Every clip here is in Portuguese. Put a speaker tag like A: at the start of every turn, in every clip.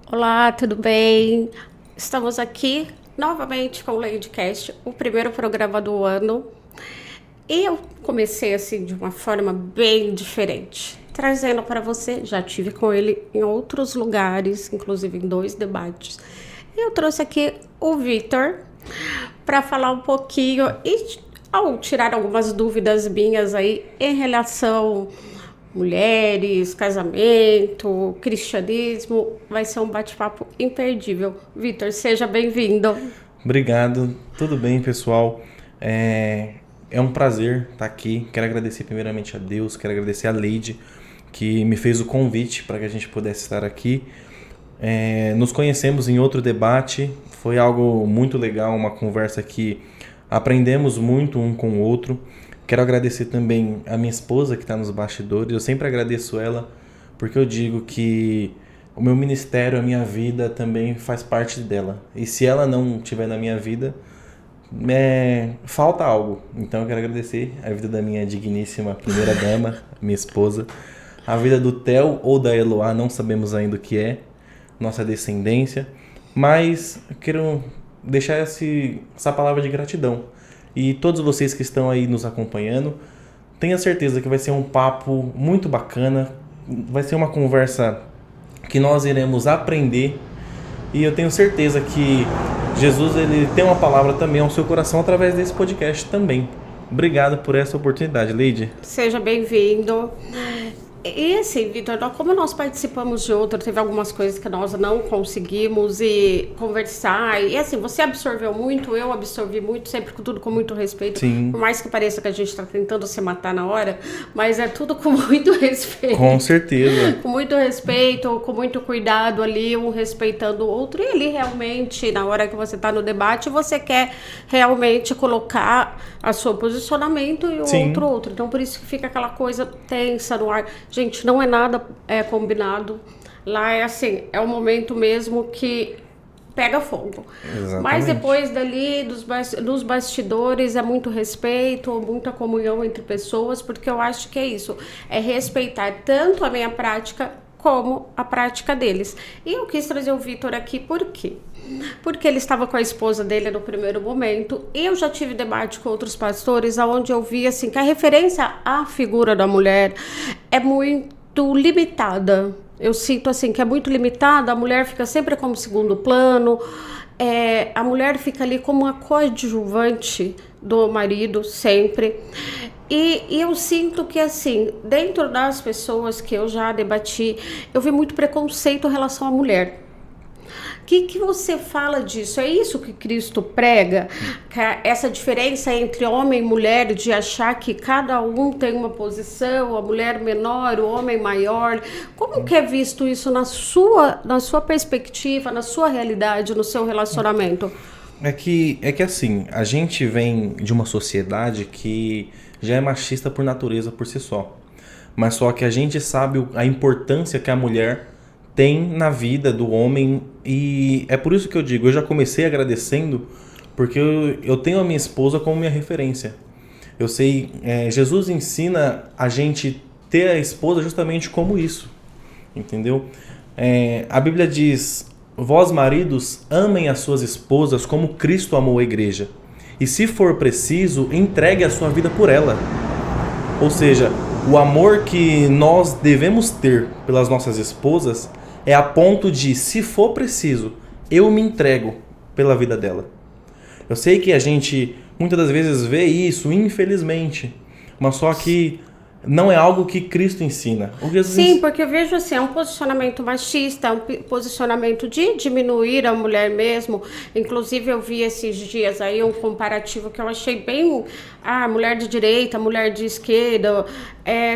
A: Olá, tudo bem? Estamos aqui novamente com o Ladycast, o primeiro programa do ano. E eu comecei assim de uma forma bem diferente, trazendo para você. Já tive com ele em outros lugares, inclusive em 2 debates. E eu trouxe aqui o Vitor para falar um pouquinho e ao tirar algumas dúvidas minhas aí em relação mulheres, casamento, cristianismo, vai ser um bate-papo imperdível. Vitor, seja bem-vindo.
B: Obrigado, tudo bem, pessoal? É um prazer estar aqui. Quero agradecer primeiramente a Deus, quero agradecer a Lady, que me fez o convite para que a gente pudesse estar aqui. Nos conhecemos em outro debate, foi algo muito legal, uma conversa que aprendemos muito um com o outro. Quero agradecer também a minha esposa que está nos bastidores, eu sempre agradeço ela, porque eu digo que o meu ministério, a minha vida também faz parte dela. E se ela não estiver na minha vida, falta algo. Então eu quero agradecer a vida da minha digníssima primeira dama, minha esposa, a vida do Theo ou da Eloá, não sabemos ainda o que é, nossa descendência, mas eu quero deixar essa palavra de gratidão. E todos vocês que estão aí nos acompanhando, tenha certeza que vai ser um papo muito bacana, vai ser uma conversa que nós iremos aprender, e eu tenho certeza que Jesus ele tem uma palavra também ao seu coração através desse podcast também. Obrigado por essa oportunidade, Lady.
A: Seja bem-vindo. E assim, Vitor, como nós participamos de outro, teve algumas coisas que nós não conseguimos conversar. E assim, você absorveu muito, eu absorvi muito, sempre com tudo com muito respeito.
B: Sim.
A: Por mais que pareça que a gente está tentando se matar na hora, mas é tudo com muito respeito.
B: Com certeza.
A: Com muito respeito, com muito cuidado ali, um respeitando o outro. E ali realmente, na hora que você está no debate, você quer realmente colocar o seu posicionamento e o outro. Então, por isso que fica aquela coisa tensa no ar. Gente, não é nada combinado. Lá é assim, é o momento mesmo que pega fogo.
B: Exatamente.
A: Mas depois dali, dos bastidores, é muito respeito, muita comunhão entre pessoas, porque eu acho que é isso. É respeitar tanto a minha prática como a prática deles. E eu quis trazer o Vitor aqui por quê? Porque ele estava com a esposa dele no primeiro momento. Eu já tive debate com outros pastores, onde eu vi assim, que a referência à figura da mulher é muito limitada. Eu sinto assim que é muito limitada, a mulher fica sempre como segundo plano, a mulher fica ali como uma coadjuvante do marido, sempre. E eu sinto que assim, dentro das pessoas que eu já debati, eu vi muito preconceito em relação à mulher. O que você fala disso? É isso que Cristo prega? Essa diferença entre homem e mulher, de achar que cada um tem uma posição, a mulher menor, o homem maior. Como que é visto isso na sua perspectiva, na sua realidade, no seu relacionamento?
B: É que assim, a gente vem de uma sociedade que já é machista por natureza por si só. Mas só que a gente sabe a importância que a mulher tem na vida do homem, e é por isso que eu digo, eu já comecei agradecendo, porque eu tenho a minha esposa como minha referência. Eu sei, Jesus ensina a gente ter a esposa justamente como isso, entendeu? A Bíblia diz, vós maridos, amem as suas esposas como Cristo amou a igreja, e se for preciso, entregue a sua vida por ela. Ou seja, o amor que nós devemos ter pelas nossas esposas é a ponto de, se for preciso, eu me entrego pela vida dela. Eu sei que a gente muitas das vezes vê isso, infelizmente, mas só que não é algo que Cristo ensina.
A: Sim, porque eu vejo assim, é um posicionamento machista, um posicionamento de diminuir a mulher mesmo. Inclusive eu vi esses dias aí um comparativo que eu achei bem... mulher de direita, mulher de esquerda,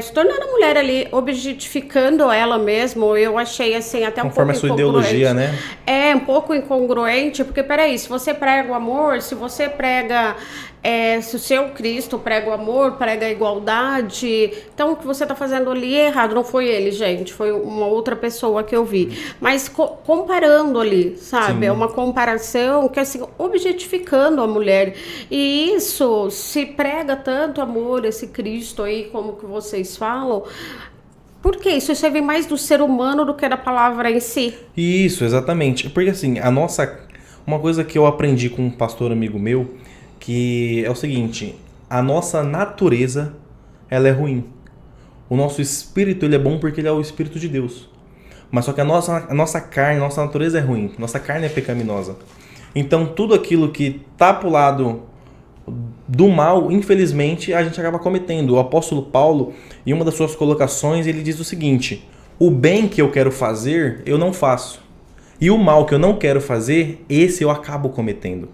A: se tornando a mulher ali, objetificando ela mesmo. Eu achei assim até um pouco incongruente.
B: Conforme a sua ideologia, né?
A: É um pouco incongruente, porque peraí, se você prega o amor, se você prega... se o seu Cristo prega o amor, prega a igualdade, então o que você está fazendo ali é errado. Não foi ele, gente, foi uma outra pessoa que eu vi. Mas comparando ali, sabe?
B: Sim.
A: É uma comparação que assim, objetificando a mulher. E isso se prega tanto amor, esse Cristo aí, como que vocês falam, Por que isso? Isso vem mais do ser humano do que da palavra em si.
B: Isso, exatamente. Porque assim, uma coisa que eu aprendi com um pastor amigo meu, que é o seguinte, a nossa natureza, ela é ruim. O nosso espírito, ele é bom porque ele é o espírito de Deus. Mas só que a nossa carne, a nossa natureza é ruim. Nossa carne é pecaminosa. Então, tudo aquilo que tá pro lado do mal, infelizmente, a gente acaba cometendo. O apóstolo Paulo, em uma das suas colocações, ele diz o seguinte: o bem que eu quero fazer, eu não faço. E o mal que eu não quero fazer, esse eu acabo cometendo.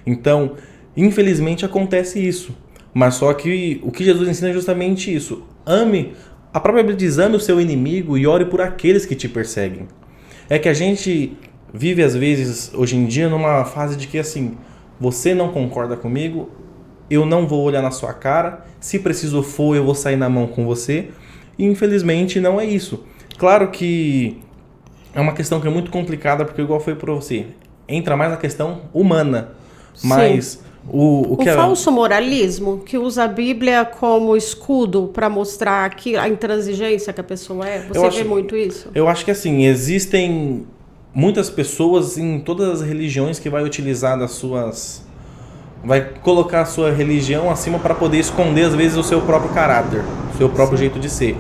B: Então, infelizmente, acontece isso. Mas só que o que Jesus ensina é justamente isso. A própria Bíblia diz, ame o seu inimigo e ore por aqueles que te perseguem. É que a gente vive, às vezes, hoje em dia, numa fase de que, assim, você não concorda comigo, eu não vou olhar na sua cara, se preciso for, eu vou sair na mão com você. E, infelizmente, não é isso. Claro que é uma questão que é muito complicada, porque, igual foi para você, entra mais na questão humana. Mas
A: Sim. O falso moralismo, que usa a Bíblia como escudo para mostrar a intransigência que a pessoa é, você vê muito isso?
B: Eu acho que assim, existem muitas pessoas em todas as religiões que vai utilizar vai colocar a sua religião acima para poder esconder às vezes o seu próprio caráter, o seu próprio jeito de ser.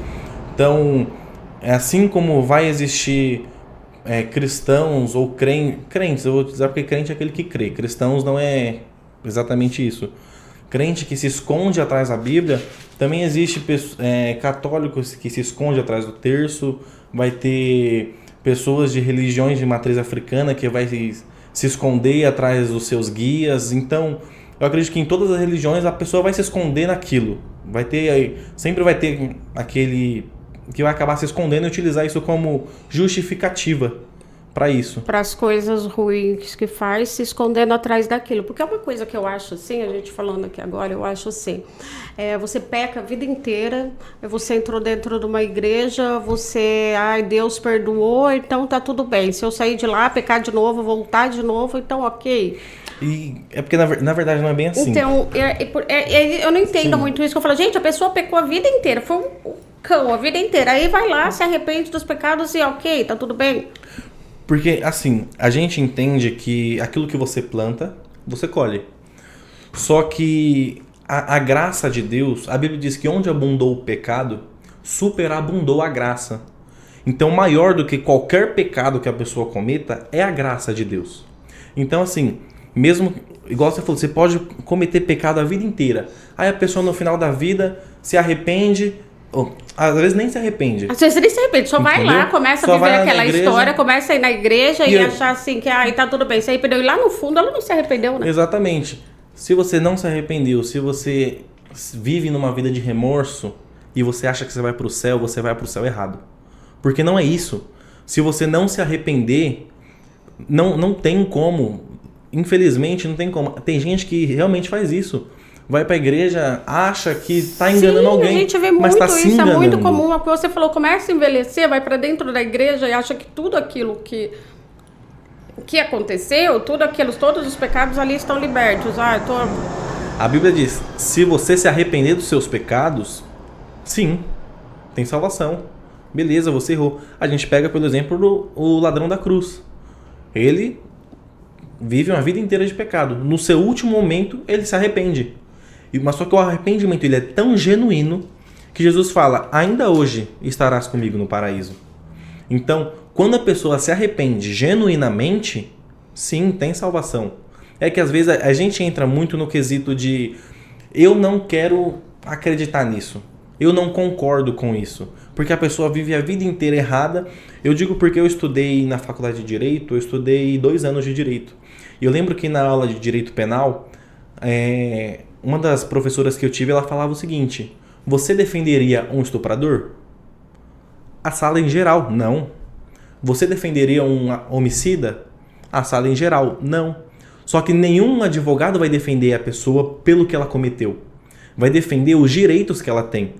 B: Então, é assim como vai existir cristãos ou crentes, eu vou dizer porque crente é aquele que crê, cristãos não é exatamente isso. Crente que se esconde atrás da Bíblia, também existe católicos que se esconde atrás do terço, vai ter pessoas de religiões de matriz africana que vai se esconder atrás dos seus guias. Então, eu acredito que em todas as religiões a pessoa vai se esconder naquilo. Sempre vai ter aquele que vai acabar se escondendo e utilizar isso como justificativa para isso.
A: Para as coisas ruins que faz, se escondendo atrás daquilo. Porque é uma coisa que eu acho assim, a gente falando aqui agora, eu acho assim, você peca a vida inteira, você entrou dentro de uma igreja, Deus perdoou, então tá tudo bem. Se eu sair de lá, pecar de novo, voltar de novo, então ok.
B: E é porque na verdade não é bem assim.
A: Então, eu não entendo muito isso, que eu falo, gente, a pessoa pecou a vida inteira, foi um cão a vida inteira, aí vai lá, se arrepende dos pecados e ok, tá tudo bem.
B: Porque, assim, a gente entende que aquilo que você planta, você colhe. Só que a graça de Deus, a Bíblia diz que onde abundou o pecado, superabundou a graça. Então, maior do que qualquer pecado que a pessoa cometa é a graça de Deus. Então, assim, mesmo, igual você falou, você pode cometer pecado a vida inteira. Aí a pessoa no final da vida se arrepende. Às vezes nem se arrepende.
A: Às vezes nem se arrepende, só vai lá, começa a viver aquela história, começa a ir na igreja e achar assim que tá tudo bem, se arrependeu. E lá no fundo ela não se arrependeu, né?
B: Exatamente. Se você não se arrependeu, se você vive numa vida de remorso e você acha que você vai pro céu, você vai pro céu errado. Porque não é isso. Se você não se arrepender, não tem como. Infelizmente, não tem como. Tem gente que realmente faz isso. Vai pra igreja, acha que tá enganando alguém,
A: a gente vê
B: mas
A: muito
B: tá se
A: isso,
B: enganando.
A: É muito comum. Você falou, começa a envelhecer, vai pra dentro da igreja e acha que tudo aquilo que aconteceu, todos os pecados ali estão libertos.
B: A Bíblia diz, se você se arrepender dos seus pecados, sim, tem salvação. Beleza, você errou. A gente pega, por exemplo, o ladrão da cruz. Ele vive uma vida inteira de pecado. No seu último momento, ele se arrepende. Mas só que o arrependimento ele é tão genuíno que Jesus fala, ainda hoje estarás comigo no paraíso. Então, quando a pessoa se arrepende genuinamente, sim, tem salvação. É que às vezes a gente entra muito no quesito de eu não quero acreditar nisso. Eu não concordo com isso. Porque a pessoa vive a vida inteira errada. Eu digo porque eu estudei na faculdade de Direito, eu estudei 2 anos de Direito. E eu lembro que na aula de Direito Penal, uma das professoras que eu tive, ela falava o seguinte, você defenderia um estuprador? A sala em geral, não. Você defenderia um homicida? A sala em geral, não. Só que nenhum advogado vai defender a pessoa pelo que ela cometeu. Vai defender os direitos que ela tem.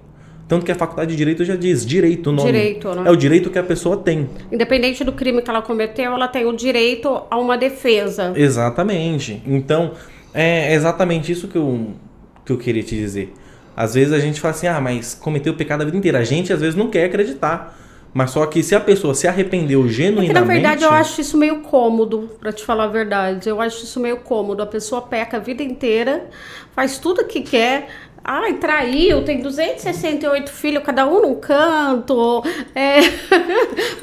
B: Tanto que a faculdade de Direito já diz, direito, o nome.
A: Direito, né?
B: É o direito que a pessoa tem.
A: Independente do crime que ela cometeu, ela tem o direito a uma defesa.
B: Exatamente. Então, é exatamente isso que eu queria te dizer. Às vezes a gente fala assim, mas cometeu o pecado a vida inteira. A gente às vezes não quer acreditar. Mas só que se a pessoa se arrependeu genuinamente...
A: É que, na verdade, eu acho isso meio cômodo, pra te falar a verdade. Eu acho isso meio cômodo. A pessoa peca a vida inteira, faz tudo o que quer. Ai, traiu, tem 268 filhos, cada um num canto.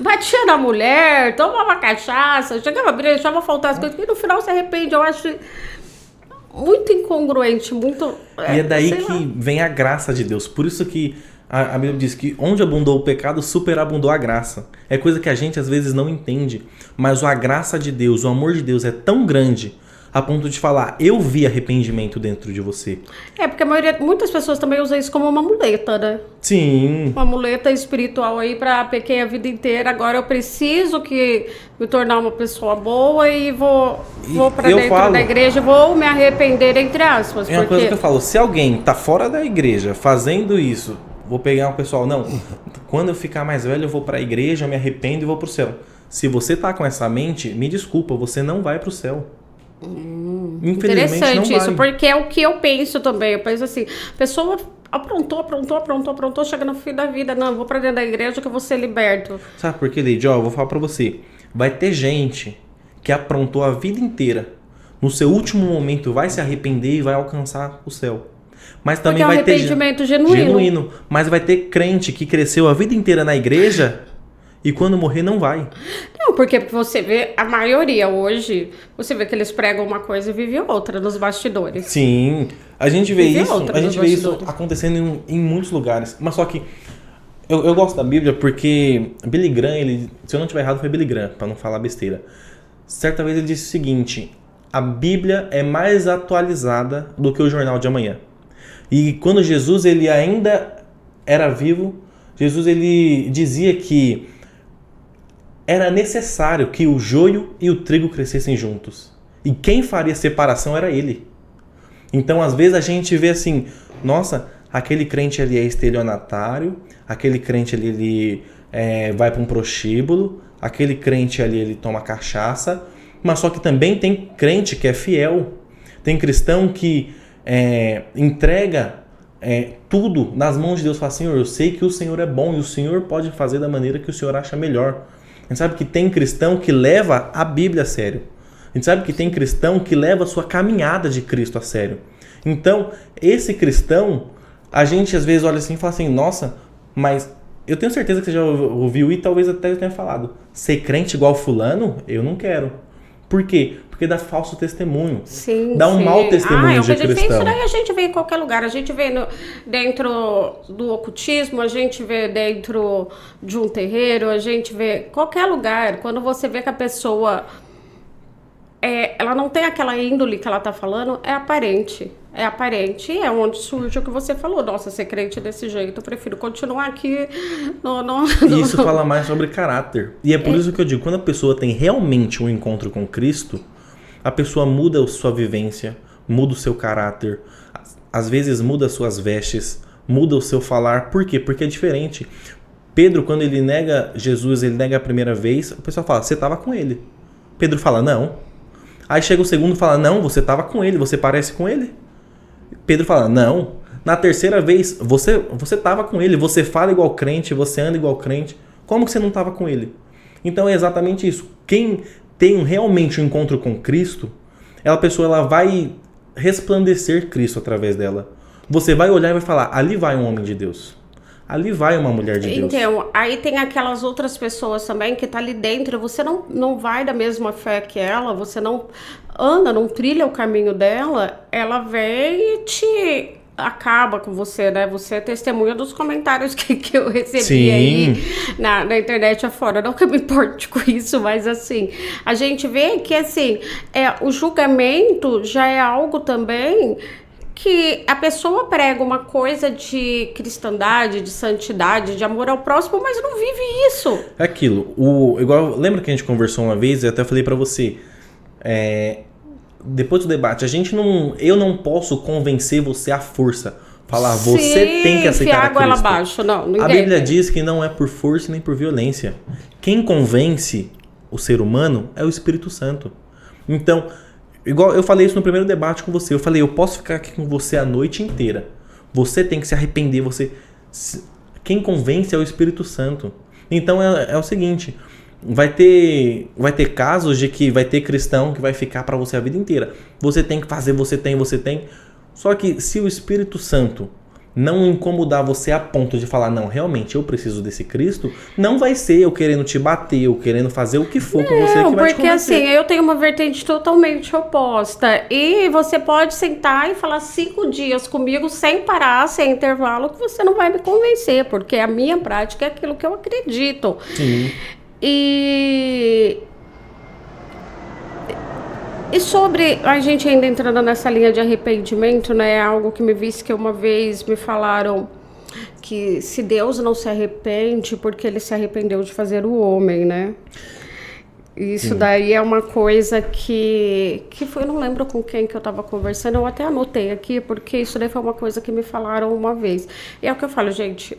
A: Batia na mulher, tomava cachaça, chegava a briga, deixava faltar as coisas. E no final se arrepende. Eu acho muito incongruente, muito...
B: E é daí que vem a graça de Deus. Por isso que a Bíblia diz que onde abundou o pecado, superabundou a graça. É coisa que a gente às vezes não entende. Mas a graça de Deus, o amor de Deus é tão grande a ponto de falar, eu vi arrependimento dentro de você.
A: Porque muitas pessoas também usam isso como uma muleta, né?
B: Sim.
A: Uma muleta espiritual aí pra pequei a vida inteira. Agora eu preciso me tornar uma pessoa boa e vou pra dentro da igreja, vou me arrepender, entre aspas.
B: É uma coisa que eu falo, se alguém tá fora da igreja fazendo isso, vou pegar um pessoal, não, quando eu ficar mais velho eu vou pra igreja, eu me arrependo e vou pro céu. Se você tá com essa mente, me desculpa, você não vai pro céu. Infelizmente
A: interessante
B: não
A: isso,
B: vai.
A: porque é o que eu penso também. Eu penso assim, a pessoa aprontou, chega no fim da vida, não, eu vou pra dentro da igreja que eu vou ser liberto.
B: Sabe por quê, Leide? Eu vou falar pra você, vai ter gente que aprontou a vida inteira, no seu último momento vai se arrepender e vai alcançar o céu. Mas também
A: porque
B: vai ter
A: arrependimento genuíno.
B: Mas vai ter crente que cresceu a vida inteira na igreja e quando morrer não vai.
A: Não, porque você vê, a maioria hoje, você vê que eles pregam uma coisa e vivem outra nos bastidores.
B: Sim, a gente vê isso acontecendo em muitos lugares. Mas só que eu gosto da Bíblia porque Billy Graham, se eu não estiver errado, foi Billy Graham, para não falar besteira. Certa vez ele disse o seguinte, a Bíblia é mais atualizada do que o jornal de amanhã. E quando Jesus ele ainda era vivo, Jesus ele dizia que era necessário que o joio e o trigo crescessem juntos. E quem faria separação era ele. Então, às vezes, a gente vê assim, nossa, aquele crente ali é estelionatário, aquele crente ali ele vai para um prostíbulo, aquele crente ali ele toma cachaça, mas só que também tem crente que é fiel. Tem cristão que entrega tudo nas mãos de Deus. Fala, Senhor, eu sei que o Senhor é bom e o Senhor pode fazer da maneira que o Senhor acha melhor. A gente sabe que tem cristão que leva a Bíblia a sério. A gente sabe que tem cristão que leva a sua caminhada de Cristo a sério. Então, esse cristão, a gente às vezes olha assim e fala assim, nossa, mas eu tenho certeza que você já ouviu e talvez até eu tenha falado. Ser crente igual fulano, eu não quero. Por quê? Porque dá falso testemunho.
A: Sim,
B: dá um mau testemunho de cristão.
A: Isso daí a gente vê em qualquer lugar. A gente vê dentro do ocultismo, a gente vê dentro de um terreiro, a gente vê qualquer lugar. Quando você vê que a pessoa ela não tem aquela índole que ela tá falando, é aparente. É aparente e é onde surge o que você falou. Nossa, ser crente desse jeito, eu prefiro continuar aqui
B: E isso fala mais sobre caráter. E é por isso que eu digo, quando a pessoa tem realmente um encontro com Cristo, a pessoa muda a sua vivência, muda o seu caráter, às vezes muda as suas vestes, muda o seu falar. Por quê? Porque é diferente. Pedro, quando ele nega Jesus, ele nega a primeira vez, o pessoal fala, você estava com ele. Pedro fala, não. Aí chega o segundo e fala, não, você estava com ele, você parece com ele. Pedro fala, não. Na terceira vez, você estava com ele, você fala igual crente, você anda igual crente. Como que você não estava com ele? Então é exatamente isso. Quem tem realmente um encontro com Cristo, a pessoa ela vai resplandecer Cristo através dela. Você vai olhar e vai falar, ali vai um homem de Deus. Ali vai uma mulher de Deus.
A: Então, aí tem aquelas outras pessoas também que tá ali dentro, você não vai da mesma fé que ela, você não anda, não trilha o caminho dela, ela vem e te acaba com você, né? Você é testemunha dos comentários que eu recebi
B: Sim.
A: aí na internet afora. Não que eu me importe com isso, mas assim, a gente vê que assim, o julgamento já é algo também que a pessoa prega uma coisa de cristandade, de santidade, de amor ao próximo, mas não vive isso.
B: É aquilo. Igual, lembra que a gente conversou uma vez e eu até falei pra você, depois do debate, eu não posso convencer você à força. Falar, você tem que aceitar a Cristo.
A: Água abaixo. Não, ninguém
B: a Bíblia
A: tem.
B: diz que não é por força nem por violência. Quem convence o ser humano é o Espírito Santo. Então, igual eu falei isso no primeiro debate com você, eu falei, eu posso ficar aqui com você a noite inteira. Você tem que se arrepender. Quem convence é o Espírito Santo. Então é o seguinte, vai ter casos de que vai ter cristão que vai ficar para você a vida inteira. Você tem que fazer, você tem. Só que se o Espírito Santo não incomodar você a ponto de falar, não, realmente eu preciso desse Cristo, não vai ser eu querendo te bater, eu querendo fazer o que for com você que vai te
A: porque
B: convencer.
A: assim, eu tenho uma vertente totalmente oposta. E você pode sentar e falar 5 dias comigo sem parar, sem intervalo, que você não vai me convencer, porque a minha prática é aquilo que eu acredito.
B: Sim.
A: E sobre a gente ainda entrando nessa linha de arrependimento, né? Algo que me disse que uma vez me falaram que se Deus não se arrepende, porque ele se arrependeu de fazer o homem, né? Isso daí é uma coisa que foi, eu não lembro com quem que eu tava conversando, eu até anotei aqui, porque isso daí foi uma coisa que me falaram uma vez. E é o que eu falo, gente,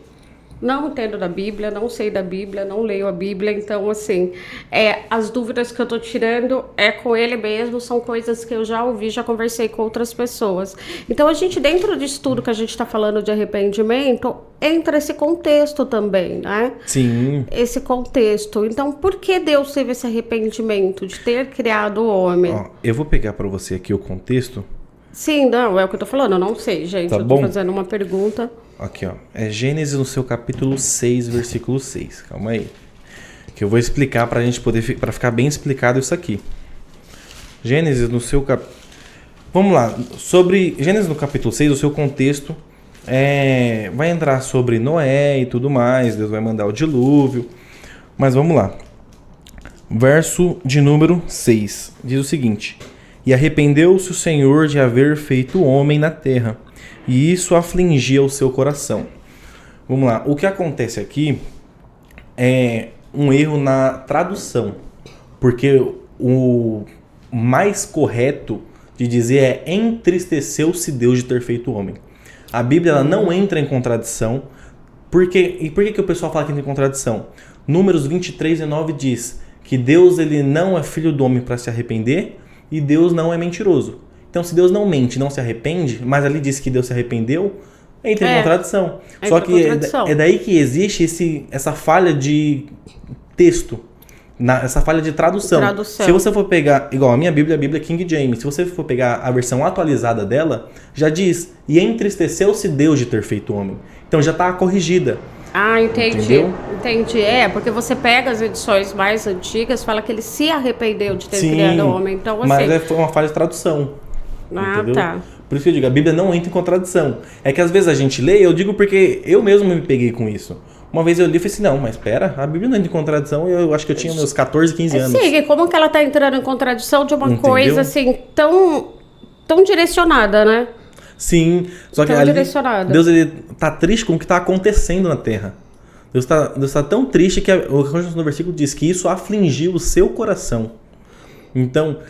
A: não entendo da Bíblia, não sei da Bíblia, não leio a Bíblia, então, assim, as dúvidas que eu tô tirando é com ele mesmo, são coisas que eu já ouvi, já conversei com outras pessoas. Então, a gente, dentro disso tudo que a gente tá falando de arrependimento, entra esse contexto também, né?
B: Sim.
A: Esse contexto. Então, por que Deus teve esse arrependimento de ter criado o homem?
B: Ó, eu vou pegar para você aqui o contexto.
A: Sim, não, é o que eu tô falando, eu não sei, gente,
B: Tá
A: eu
B: bom?
A: tô fazendo uma pergunta.
B: Aqui, ó. É Gênesis no seu capítulo 6, versículo 6. Calma aí. Que eu vou explicar pra gente poder, para ficar bem explicado isso aqui. Gênesis no seu Vamos lá. Sobre Gênesis no capítulo 6, o seu contexto vai entrar sobre Noé e tudo mais. Deus vai mandar o dilúvio. Mas vamos lá. Verso de número 6. Diz o seguinte: E arrependeu-se o Senhor de haver feito o homem na terra, e isso afligia o seu coração. Vamos lá. O que acontece aqui é um erro na tradução. Porque o mais correto de dizer é entristeceu-se Deus de ter feito o homem. A Bíblia ela não entra em contradição. E por que o pessoal fala que entra em contradição? Números 23:9 diz que Deus ele não é filho do homem para se arrepender e Deus não é mentiroso. Então, se Deus não mente, não se arrepende, mas ali diz que Deus se arrependeu, entra em contradição. Só que é daí que existe essa falha de texto, essa falha de tradução. Se você for pegar, igual a minha Bíblia, a Bíblia King James, se você for pegar a versão atualizada dela, já diz, e entristeceu-se Deus de ter feito o homem. Então já está corrigida.
A: Ah, entendi.
B: Entendeu?
A: Entendi. Porque você pega as edições mais antigas, fala que ele se arrependeu de ter criado o homem. Então, assim...
B: Mas foi uma falha de tradução.
A: Ah,
B: entendeu?
A: tá.
B: Por isso que eu digo, a Bíblia não entra em contradição. É que às vezes a gente lê, eu digo porque eu mesmo me peguei com isso. Uma vez eu li e falei assim, não, mas espera, a Bíblia não entra em contradição, eu acho que eu tinha meus 14, 15 anos.
A: Sim, e como que ela tá entrando em contradição de uma coisa, assim, tão direcionada, né?
B: Sim, só que ali, Deus ele tá triste com o que tá acontecendo na Terra. Deus tá tão triste que o versículo diz que isso afligiu o seu coração. Então,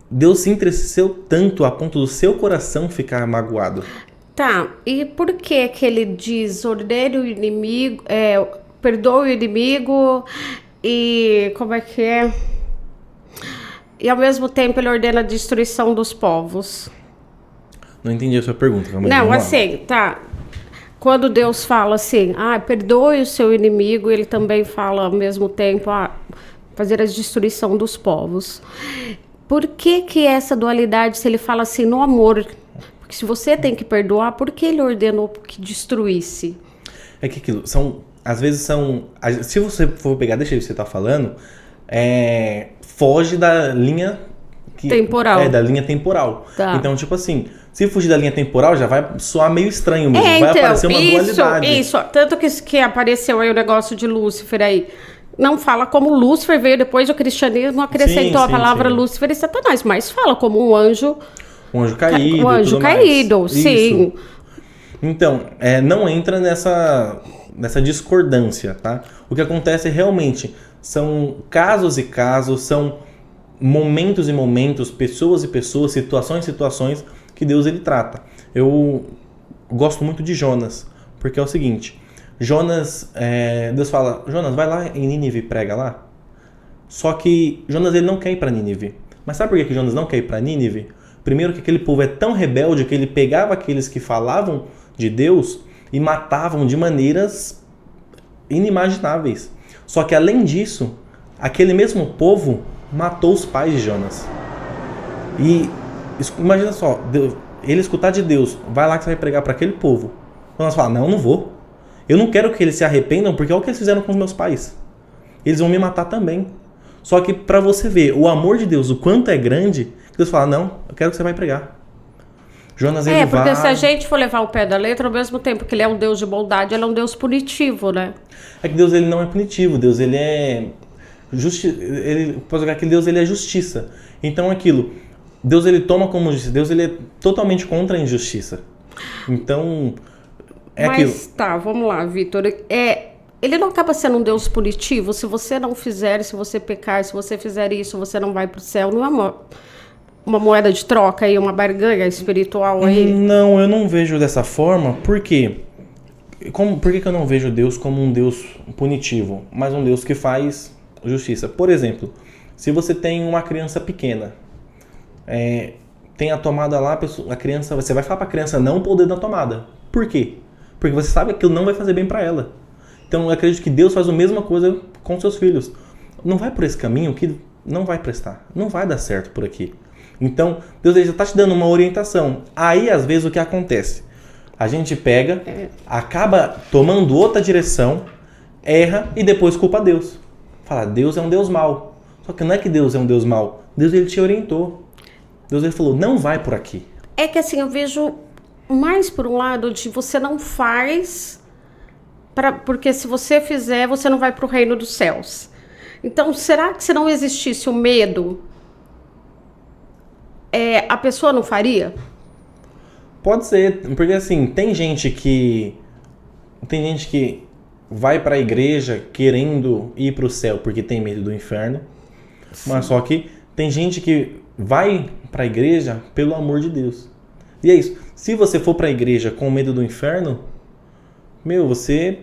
B: Deus se entristeceu tanto a ponto do seu coração ficar magoado.
A: Tá, e por que ele diz, ordene o inimigo, perdoe o inimigo e como é que é? E ao mesmo tempo ele ordena a destruição dos povos.
B: Não entendi a sua pergunta.
A: Não, assim, tá. Quando Deus fala assim, perdoe o seu inimigo, ele também fala ao mesmo tempo, fazer a destruição dos povos. Por que essa dualidade, se ele fala assim, no amor? Porque se você tem que perdoar, por que ele ordenou que destruísse?
B: É que aquilo, às vezes são... Se você for pegar, deixa eu ver o que você tá falando, foge da linha...
A: temporal.
B: Da linha temporal.
A: Tá.
B: Então, tipo assim, se fugir da linha temporal, já vai soar meio estranho mesmo. Vai aparecer uma dualidade.
A: Isso. Tanto que apareceu aí o negócio de Lúcifer aí. Não fala como Lúcifer veio depois do cristianismo, acrescentou a palavra Lúcifer e Satanás, mas fala como um anjo...
B: Um anjo caído.
A: Um anjo caído, sim.
B: Isso. Então, não entra nessa discordância, tá? O que acontece realmente são casos e casos, são momentos e momentos, pessoas e pessoas, situações e situações que Deus ele trata. Eu gosto muito de Jonas, porque é o seguinte, Jonas, Deus fala, Jonas, vai lá em Nínive e prega lá. Só que Jonas ele não quer ir para Nínive. Mas sabe por que Jonas não quer ir para Nínive? Primeiro que aquele povo é tão rebelde que ele pegava aqueles que falavam de Deus e matavam de maneiras inimagináveis. Só que além disso, aquele mesmo povo matou os pais de Jonas. E imagina só, ele escutar de Deus, vai lá que você vai pregar para aquele povo. Jonas fala, não vou. Eu não quero que eles se arrependam, porque olha o que eles fizeram com os meus pais. Eles vão me matar também. Só que para você ver o amor de Deus, o quanto é grande, Deus fala, não, eu quero que você vai pregar. Jonas, ele
A: porque
B: vai...
A: se a gente for levar o pé da letra, ao mesmo tempo que ele é um Deus de bondade, ele é um Deus punitivo, né?
B: É que Deus, ele não é punitivo, Deus, ele é... Ele pode jogar que Deus, ele é justiça. Então aquilo, Deus, ele toma como justiça, Deus, ele é totalmente contra a injustiça. Então, é
A: Mas
B: aquilo.
A: tá, vamos lá, Vitor. Ele não acaba sendo um Deus punitivo? Se você não fizer, se você pecar, se você fizer isso, você não vai pro céu. Não é uma moeda de troca aí, uma barganha espiritual aí?
B: Não, eu não vejo dessa forma. Por quê? Por que eu não vejo Deus como um Deus punitivo, mas um Deus que faz justiça? Por exemplo, se você tem uma criança pequena, tem a tomada lá, a criança, você vai falar para a criança não pôr o dedo na tomada. Por quê? Porque você sabe que aquilo não vai fazer bem para ela. Então eu acredito que Deus faz a mesma coisa com seus filhos. Não vai por esse caminho que não vai prestar. Não vai dar certo por aqui. Então Deus já está te dando uma orientação. Aí às vezes o que acontece? A gente pega, acaba tomando outra direção, erra e depois culpa Deus. Fala, Deus é um Deus mau. Só que não é que Deus é um Deus mau. Deus, ele te orientou. Deus, ele falou, não vai por aqui.
A: É que assim, eu vejo mais por um lado de você não faz, porque se você fizer, você não vai para o reino dos céus. Então, será que se não existisse o medo, a pessoa não faria?
B: Pode ser, porque assim, tem gente que vai para a igreja querendo ir para o céu porque tem medo do inferno. Sim. Mas só que tem gente que vai para a igreja pelo amor de Deus. E é isso. Se você for para a igreja com medo do inferno, você...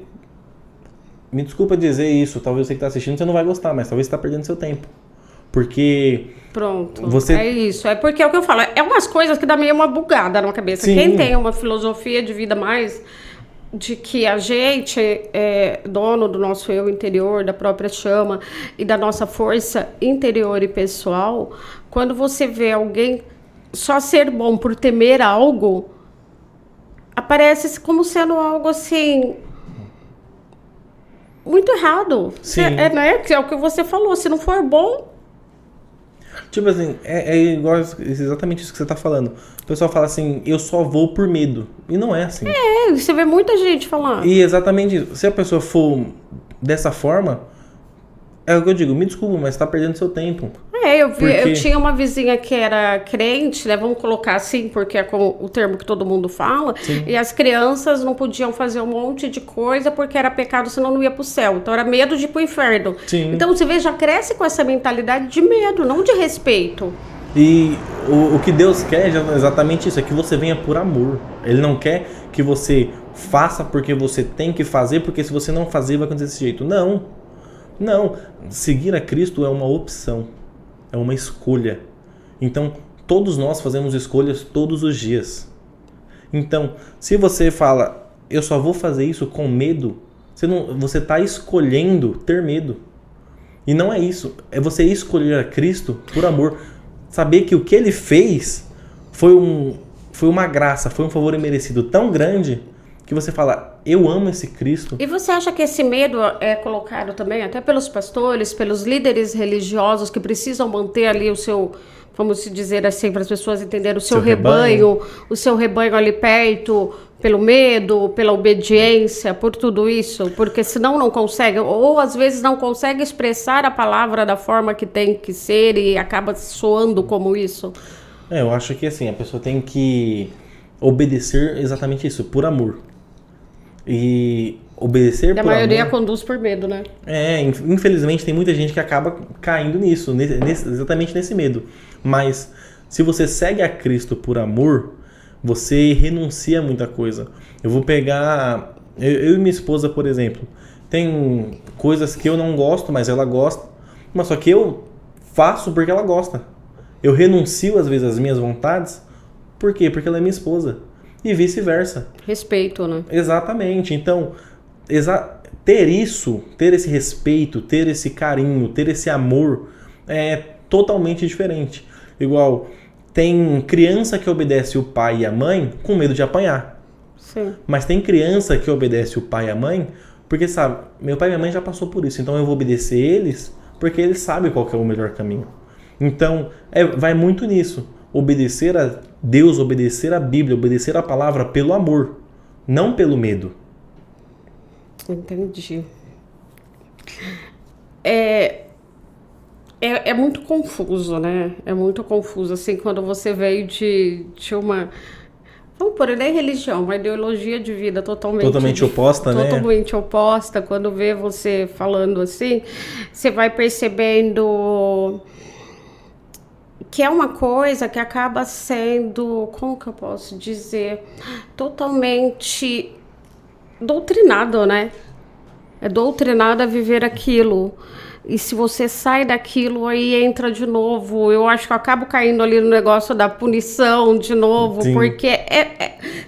B: Me desculpa dizer isso, talvez você que está assistindo, você não vai gostar, mas talvez você está perdendo seu tempo. Porque...
A: Pronto, é isso. É porque é o que eu falo, é umas coisas que dá meio uma bugada na cabeça. Sim. Quem tem uma filosofia de vida mais de que a gente é dono do nosso eu interior, da própria chama e da nossa força interior e pessoal, quando você vê alguém só ser bom por temer algo, aparece como sendo algo assim muito errado.
B: Sim.
A: Né? Que é o que você falou, se não for bom...
B: Tipo assim, é igual exatamente isso que você tá falando. O pessoal fala assim, eu só vou por medo. E não é assim.
A: Você vê muita gente falando.
B: E exatamente isso. Se a pessoa for dessa forma, é o que eu digo, me desculpa, mas tá perdendo seu tempo.
A: Eu tinha uma vizinha que era crente, né? Vamos colocar assim, porque é o termo que todo mundo fala. Sim. E as crianças não podiam fazer um monte de coisa porque era pecado, senão não ia pro céu. Então era medo de ir pro inferno.
B: Sim.
A: Então você vê, já cresce com essa mentalidade de medo, não de respeito.
B: E o que Deus quer é exatamente isso, é que você venha por amor. Ele não quer que você faça porque você tem que fazer, porque se você não fazer vai acontecer desse jeito. Não. Seguir a Cristo é uma opção. É uma escolha. Então, todos nós fazemos escolhas todos os dias. Então, se você fala, eu só vou fazer isso com medo, você está escolhendo ter medo. E não é isso. É você escolher a Cristo por amor. Saber que o que ele fez foi uma graça, foi um favor imerecido tão grande que você fala, eu amo esse Cristo.
A: E você acha que esse medo é colocado também até pelos pastores, pelos líderes religiosos que precisam manter ali o seu, vamos dizer assim, para as pessoas entenderem, o seu rebanho, o seu rebanho ali perto, pelo medo, pela obediência, por tudo isso? Porque senão não consegue, ou às vezes não consegue expressar a palavra da forma que tem que ser e acaba soando como isso.
B: Eu acho que assim, a pessoa tem que obedecer exatamente isso, por amor. E obedecer por amor...
A: A maioria conduz por medo, né?
B: Infelizmente tem muita gente que acaba caindo nisso, exatamente nesse medo. Mas se você segue a Cristo por amor, você renuncia a muita coisa. Eu vou pegar... Eu e minha esposa, por exemplo, tem coisas que eu não gosto, mas ela gosta. Mas só que eu faço porque ela gosta. Eu renuncio às vezes às minhas vontades. Por quê? Porque ela é minha esposa. e vice-versa.
A: Respeito, né?
B: Exatamente. Então, ter esse respeito, ter esse carinho, ter esse amor é totalmente diferente. Igual, tem criança que obedece o pai e a mãe com medo de apanhar.
A: Sim.
B: Mas tem criança que obedece o pai e a mãe porque sabe, meu pai e minha mãe já passou por isso, então eu vou obedecer eles porque eles sabem qual que é o melhor caminho. Então, vai muito nisso. Obedecer a Deus, obedecer a Bíblia, obedecer a palavra pelo amor, não pelo medo.
A: Entendi. É muito confuso, né? É muito confuso, assim, quando você veio de uma... Vamos por nem religião, uma ideologia de vida
B: totalmente oposta, né?
A: Totalmente oposta. Quando vê você falando assim, você vai percebendo que é uma coisa que acaba sendo, como que eu posso dizer, totalmente doutrinado, né? É doutrinado a viver aquilo. E se você sai daquilo, aí entra de novo. Eu acho que eu acabo caindo ali no negócio da punição de novo. Sim. Porque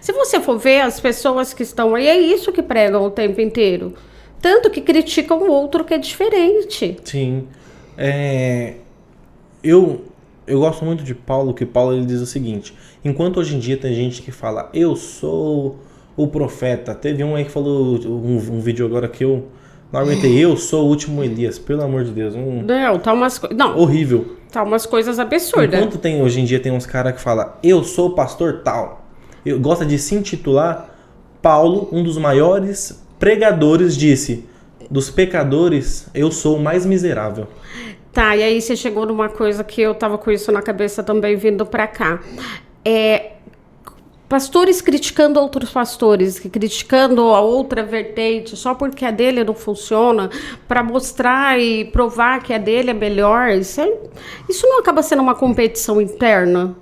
A: se você for ver as pessoas que estão aí, é isso que pregam o tempo inteiro. Tanto que criticam o outro que é diferente.
B: Sim. Eu gosto muito de Paulo, que Paulo ele diz o seguinte: enquanto hoje em dia tem gente que fala, eu sou o profeta. Teve um aí que falou, um vídeo agora que eu não aguentei, eu sou o último Elias, pelo amor de Deus.
A: Não, tá umas coisas... Não.
B: Horrível.
A: Tá umas coisas absurdas.
B: Enquanto hoje em dia tem uns caras que falam, eu sou o pastor tal. Eu gosto de se intitular, Paulo, um dos maiores pregadores, disse, dos pecadores, eu sou o mais miserável.
A: Tá, e aí você chegou numa coisa que eu tava com isso na cabeça também vindo pra cá. Pastores criticando outros pastores, criticando a outra vertente, só porque a dele não funciona, para mostrar e provar que a dele é melhor. Isso não acaba sendo uma competição interna?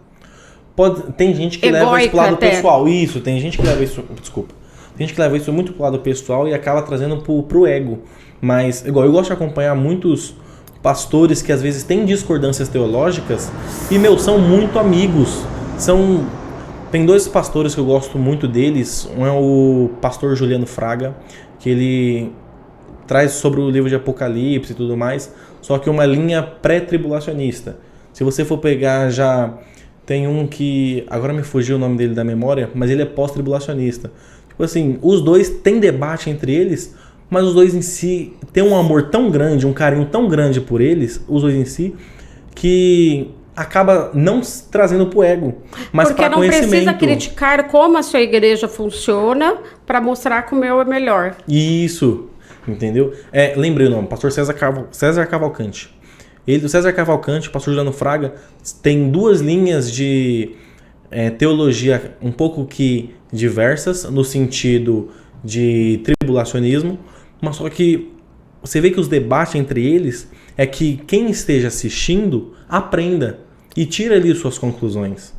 B: Tem gente que leva isso pro lado pessoal. Isso, tem gente que leva isso... Desculpa. Tem gente que leva isso muito pro lado pessoal e acaba trazendo pro ego. Mas, igual, eu gosto de acompanhar muitos pastores que às vezes têm discordâncias teológicas e, são muito amigos. Tem dois pastores que eu gosto muito deles. Um é o pastor Juliano Fraga, que ele traz sobre o livro de Apocalipse e tudo mais, só que uma linha pré-tribulacionista. Se você for pegar já... Tem um que... Agora me fugiu o nome dele da memória, mas ele é pós-tribulacionista. Tipo assim, os dois têm debate entre eles, mas os dois em si têm um amor tão grande, um carinho tão grande por eles, os dois em si, que... acaba não trazendo pro ego, mas para conhecimento.
A: Porque não precisa criticar como a sua igreja funciona para mostrar que o meu é melhor.
B: Isso, entendeu? Lembrei o nome, pastor César Cavalcante. O César Cavalcante, o pastor Juliano Fraga, tem duas linhas de teologia um pouco que diversas, no sentido de tribulacionismo, mas só que você vê que os debates entre eles é que quem esteja assistindo aprenda e tira ali suas conclusões.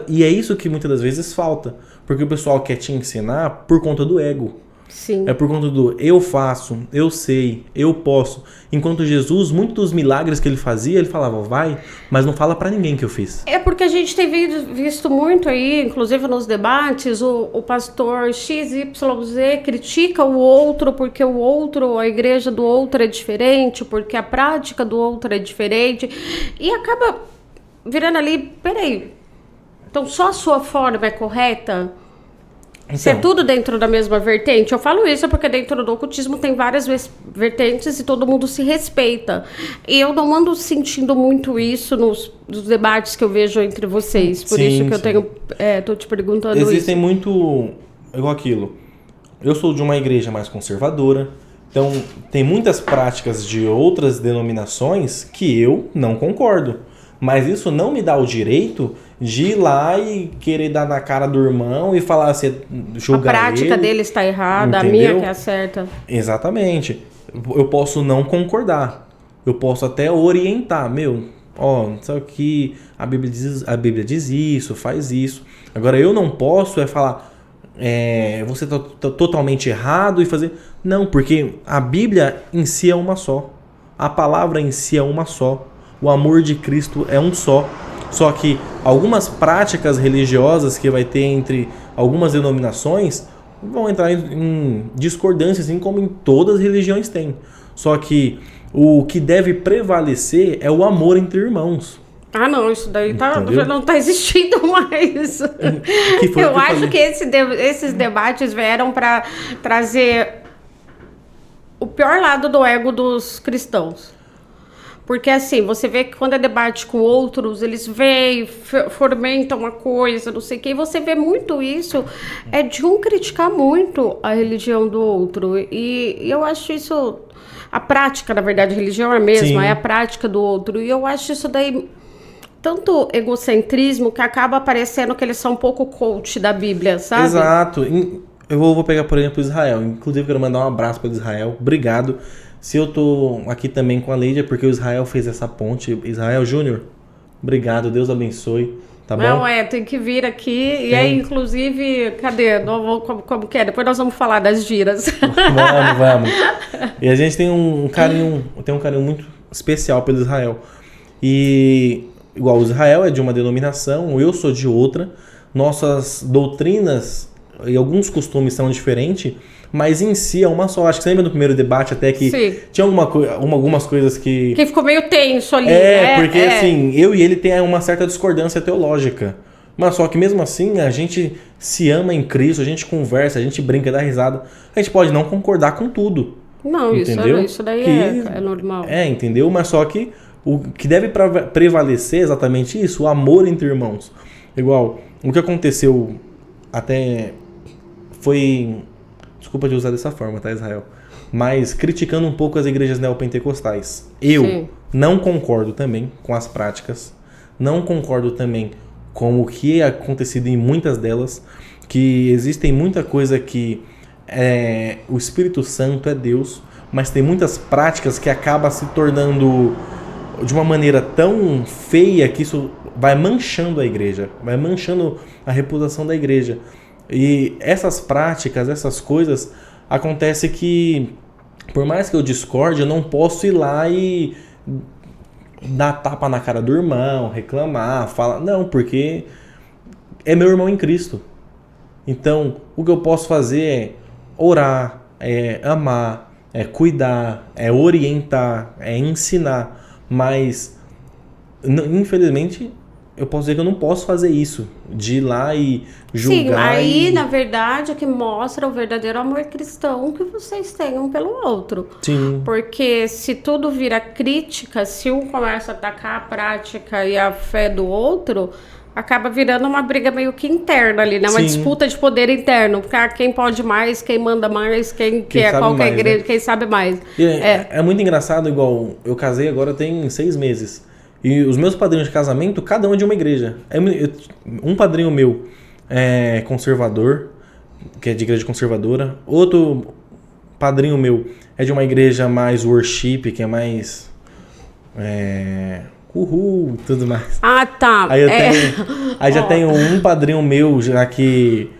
B: E é isso que muitas das vezes falta, porque o pessoal quer te ensinar por conta do ego.
A: Sim.
B: É por conta do eu faço, eu sei, eu posso. Enquanto Jesus, muitos dos milagres que ele fazia, ele falava, vai, mas não fala pra ninguém que eu fiz.
A: É porque a gente tem visto muito aí, inclusive nos debates, o pastor XYZ critica o outro porque o outro, a igreja do outro é diferente, porque a prática do outro é diferente, e acaba virando ali, peraí, então só a sua forma é correta? Se é tudo dentro da mesma vertente, eu falo isso porque dentro do ocultismo tem várias vertentes e todo mundo se respeita. E eu não ando sentindo muito isso nos debates que eu vejo entre vocês. Por isso que eu tô te perguntando isso.
B: Existem muito... Igual aquilo. Eu sou de uma igreja mais conservadora, então tem muitas práticas de outras denominações que eu não concordo. Mas isso não me dá o direito de ir lá e querer dar na cara do irmão e falar, julgar ele.
A: A prática dele está errada, entendeu? A minha que é a certa.
B: Exatamente. Eu posso não concordar. Eu posso até orientar. Sabe que a Bíblia diz isso, faz isso. Agora eu não posso falar, você está totalmente errado e fazer... Não, porque a Bíblia em si é uma só. A palavra em si é uma só. O amor de Cristo é um só. Só que algumas práticas religiosas que vai ter entre algumas denominações vão entrar em discordância, assim como em todas as religiões tem. Só que o que deve prevalecer é o amor entre irmãos.
A: Ah, não, isso daí
B: Entendeu?
A: não tá existindo mais. Eu acho que esses debates vieram para trazer o pior lado do ego dos cristãos. Porque assim, você vê que quando é debate com outros, eles veem, fomentam uma coisa, não sei o quê, e você vê muito isso, é de um criticar muito a religião do outro. E eu acho isso, a prática, na verdade, a religião é a mesma,
B: Sim.
A: é a prática do outro. E eu acho isso daí tanto egocentrismo que acaba parecendo que eles são um pouco coach da Bíblia, sabe?
B: Exato. Eu vou pegar, por exemplo, Israel. Inclusive, quero mandar um abraço para Israel. Obrigado. Se eu tô aqui também com a Leide, é porque o Israel fez essa ponte. Israel Júnior, obrigado. Deus abençoe. Tá bom?
A: Não, tem que vir aqui. E aí, inclusive, cadê? Como que é? Depois nós vamos falar das giras.
B: Vamos. E a gente tem um carinho muito especial pelo Israel. E igual o Israel é de uma denominação, eu sou de outra. Nossas doutrinas e alguns costumes são diferentes, mas em si é uma só. Acho que você lembra do primeiro debate até que
A: Sim.
B: tinha algumas coisas que
A: ficou meio tenso ali.
B: Porque assim, eu e ele tem uma certa discordância teológica. Mas só que mesmo assim, a gente se ama em Cristo, a gente conversa, a gente brinca, dá risada. A gente pode não concordar com tudo.
A: Não,
B: entendeu?
A: Isso daí é normal.
B: Entendeu? Mas só que o que deve prevalecer é exatamente isso, o amor entre irmãos. Igual, o que aconteceu até foi... Desculpa de usar dessa forma, tá, Israel? Mas criticando um pouco as igrejas neopentecostais. Eu não concordo também com as práticas, não concordo também com o que é acontecido em muitas delas, que existem muita coisa que o Espírito Santo é Deus, mas tem muitas práticas que acabam se tornando de uma maneira tão feia que isso vai manchando a igreja, vai manchando a reputação da igreja. E essas práticas, essas coisas, acontece que, por mais que eu discorde, eu não posso ir lá e dar tapa na cara do irmão, reclamar, falar... Não, porque é meu irmão em Cristo. Então, o que eu posso fazer é orar, é amar, é cuidar, é orientar, é ensinar. Mas, infelizmente... Eu posso dizer que eu não posso fazer isso, de ir lá e julgar.
A: Sim, aí, na verdade, é que mostra o verdadeiro amor cristão que vocês têm um pelo outro.
B: Sim.
A: Porque se tudo vira crítica, se um começa a atacar a prática e a fé do outro, acaba virando uma briga meio que interna ali, né? Uma disputa de poder interno. Porque quem pode mais, quem manda mais, quem quer qualquer igreja, né? Quem sabe mais.
B: É muito engraçado, igual eu casei agora tem 6 meses. E os meus padrinhos de casamento, cada um é de uma igreja. Um padrinho meu é conservador, que é de igreja conservadora. Outro padrinho meu é de uma igreja mais worship, que é mais... uhul, tudo mais.
A: Ah, tá.
B: Aí já tenho um padrinho meu já que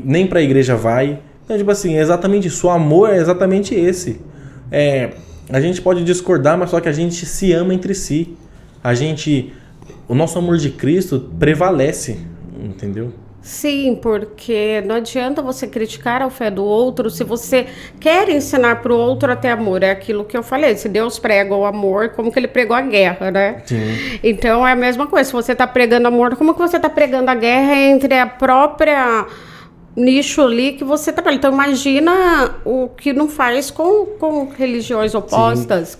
B: nem pra igreja vai. Então, tipo assim, é exatamente isso. O amor é exatamente esse. A gente pode discordar, mas só que a gente se ama entre si. O nosso amor de Cristo prevalece, entendeu?
A: Sim, porque não adianta você criticar a fé do outro se você quer ensinar para o outro a ter amor. É aquilo que eu falei, se Deus prega o amor, como que ele pregou a guerra, né?
B: Sim.
A: Então é a mesma coisa, se você está pregando amor, como que você está pregando a guerra entre a própria... nicho ali que você tá... Então imagina o que não faz com religiões opostas,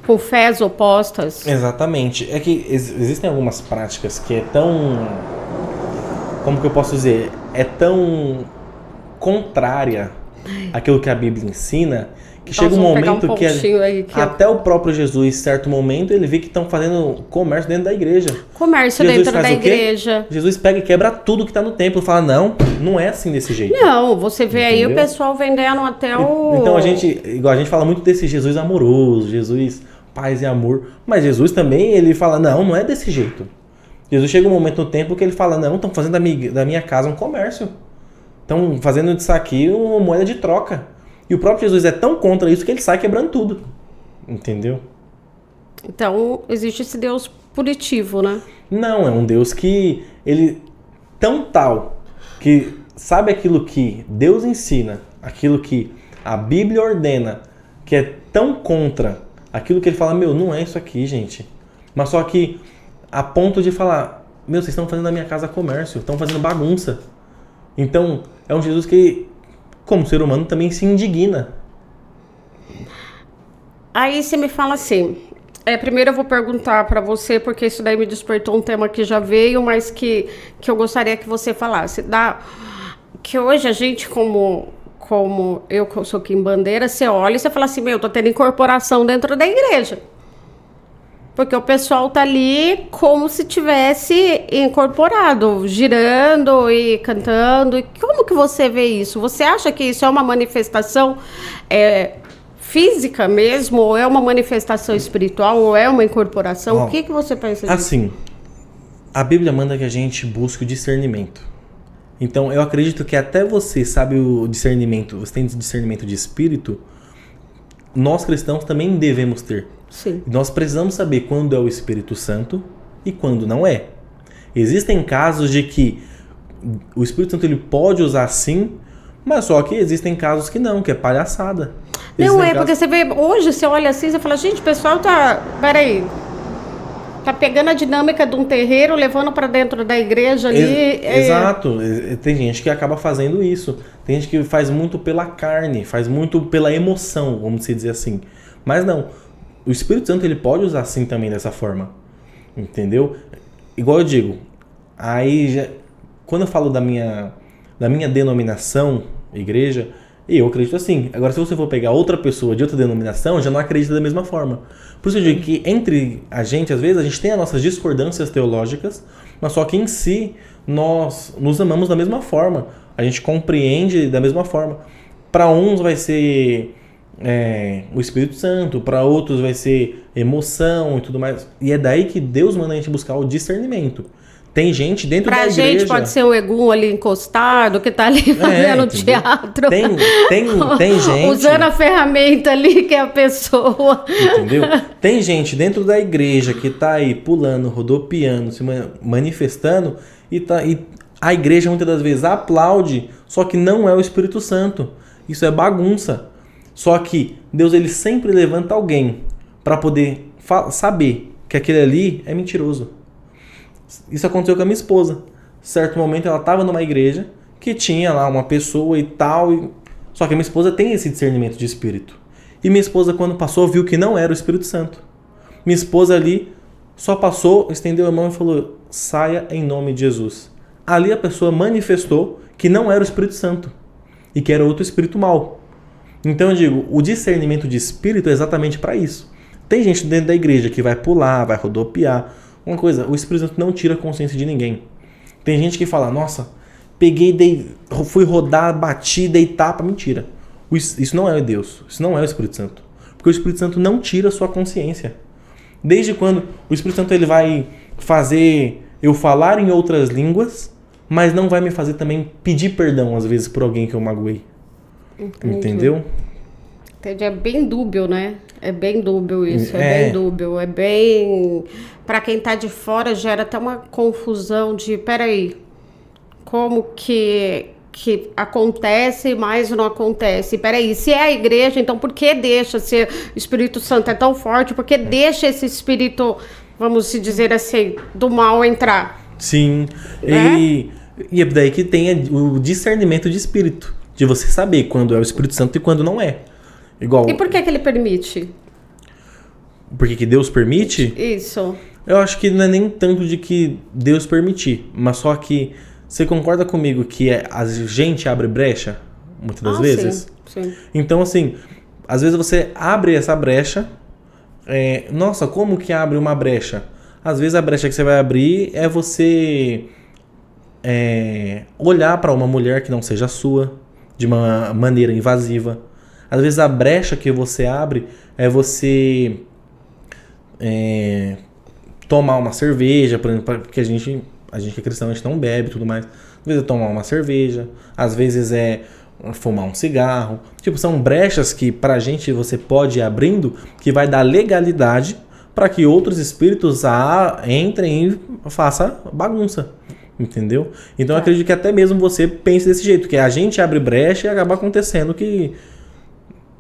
A: com fés opostas.
B: Exatamente. É que existem algumas práticas que é tão... Como que eu posso dizer? É tão contrária àquilo que a Bíblia ensina, que chega um momento que até o próprio Jesus, em certo momento, ele vê que estão fazendo comércio dentro da igreja.
A: Comércio dentro da igreja.
B: Jesus pega e quebra tudo que está no templo e fala, não é assim desse jeito.
A: Não, você vê aí o pessoal vendendo até o...
B: Então a gente fala muito desse Jesus amoroso, Jesus paz e amor, mas Jesus também, ele fala, não é desse jeito. Jesus chega um momento no tempo que ele fala, não, estão fazendo da minha casa um comércio. Estão fazendo disso aqui uma moeda de troca. E o próprio Jesus é tão contra isso que ele sai quebrando tudo. Entendeu?
A: Então, existe esse Deus punitivo, né?
B: Não, é um Deus que ele tão tal que sabe aquilo que Deus ensina, aquilo que a Bíblia ordena, que é tão contra aquilo que ele fala, meu, não é isso aqui, gente. Mas só que a ponto de falar, meu, vocês estão fazendo da minha casa comércio, estão fazendo bagunça. Então, é um Jesus que, como ser humano, também se indigna.
A: Aí você me fala assim, primeiro eu vou perguntar para você, porque isso daí me despertou um tema que já veio, mas que eu gostaria que você falasse. Que hoje a gente, como eu que sou quimbandeira, você olha e você fala assim, meu, tô tendo incorporação dentro da igreja. Porque o pessoal tá ali como se tivesse incorporado, girando e cantando. E como que você vê isso? Você acha que isso é uma manifestação física mesmo? Ou é uma manifestação espiritual? Ou é uma incorporação? O que você pensa disso?
B: Assim, a Bíblia manda que a gente busque o discernimento. Então, eu acredito que até você sabe o discernimento, você tem discernimento de espírito, nós cristãos também devemos ter.
A: Sim.
B: Nós precisamos saber quando é o Espírito Santo e quando não é. Existem casos de que o Espírito Santo ele pode usar sim, mas só que existem casos que não, que é palhaçada.
A: Não é, porque você vê, hoje você olha assim, você fala, gente, o pessoal peraí, tá pegando a dinâmica de um terreiro, levando para dentro da igreja ali.
B: Exato, tem gente que acaba fazendo isso, tem gente que faz muito pela carne, faz muito pela emoção, vamos dizer assim. Mas não, o Espírito Santo ele pode usar assim também dessa forma, entendeu? Igual eu digo, aí quando eu falo da minha denominação, igreja, eu acredito assim. Agora, se você for pegar outra pessoa de outra denominação, já não acredita da mesma forma. Por isso eu digo que entre a gente, às vezes, a gente tem as nossas discordâncias teológicas, mas só que em si, nós nos amamos da mesma forma. A gente compreende da mesma forma. Para uns vai ser o Espírito Santo, para outros vai ser emoção e tudo mais. E é daí que Deus manda a gente buscar o discernimento. Tem gente dentro da igreja... Pra gente
A: pode ser o Egum ali encostado, que tá ali fazendo teatro.
B: Tem gente...
A: Usando a ferramenta ali, que é a pessoa.
B: Entendeu? Tem gente dentro da igreja que tá aí pulando, rodopiando, se manifestando, e a igreja muitas das vezes aplaude, só que não é o Espírito Santo. Isso é bagunça. Só que Deus ele sempre levanta alguém para poder saber que aquele ali é mentiroso. Isso aconteceu com a minha esposa. Certo momento ela estava numa igreja que tinha lá uma pessoa e tal. Só que a minha esposa tem esse discernimento de espírito. E minha esposa, quando passou, viu que não era o Espírito Santo. Minha esposa ali só passou, estendeu a mão e falou: saia em nome de Jesus. Ali a pessoa manifestou que não era o Espírito Santo e que era outro espírito mau. Então eu digo, o discernimento de espírito é exatamente para isso. Tem gente dentro da igreja que vai pular, vai rodopiar. Uma coisa, o Espírito Santo não tira a consciência de ninguém. Tem gente que fala, nossa, fui rodar, bati, dei tapa. Mentira. Isso não é Deus. Isso não é o Espírito Santo. Porque o Espírito Santo não tira a sua consciência. Desde quando o Espírito Santo ele vai fazer eu falar em outras línguas, mas não vai me fazer também pedir perdão, às vezes, por alguém que eu magoei.
A: Entendi.
B: Entendeu?
A: É bem dúbio, né? É bem dúbio isso, bem dúbio. É bem... Para quem tá de fora, gera até uma confusão de... Peraí, como que acontece, mas não acontece? Peraí, se é a igreja, então por que deixa ser o Espírito Santo é tão forte? Por que deixa esse espírito, vamos dizer assim, do mal entrar?
B: Sim. E é daí que tem o discernimento de espírito. De você saber quando é o Espírito Santo e quando não é. Igual...
A: E por que ele permite?
B: Por que Deus permite?
A: Isso.
B: Eu acho que não é nem tanto de que Deus permitir, mas só que você concorda comigo que a gente abre brecha, muitas das vezes?
A: Sim.
B: Então, assim, às vezes você abre essa brecha. Nossa, como que abre uma brecha? Às vezes a brecha que você vai abrir é você olhar para uma mulher que não seja sua, de uma maneira invasiva. Às vezes a brecha que você abre é você tomar uma cerveja, por exemplo, porque a gente que é cristão, a gente não bebe e tudo mais. Às vezes é tomar uma cerveja, às vezes é fumar um cigarro. Tipo, são brechas que pra gente você pode ir abrindo, que vai dar legalidade para que outros espíritos entrem e façam bagunça. Entendeu? Então eu acredito que até mesmo você pense desse jeito, que a gente abre brecha e acaba acontecendo que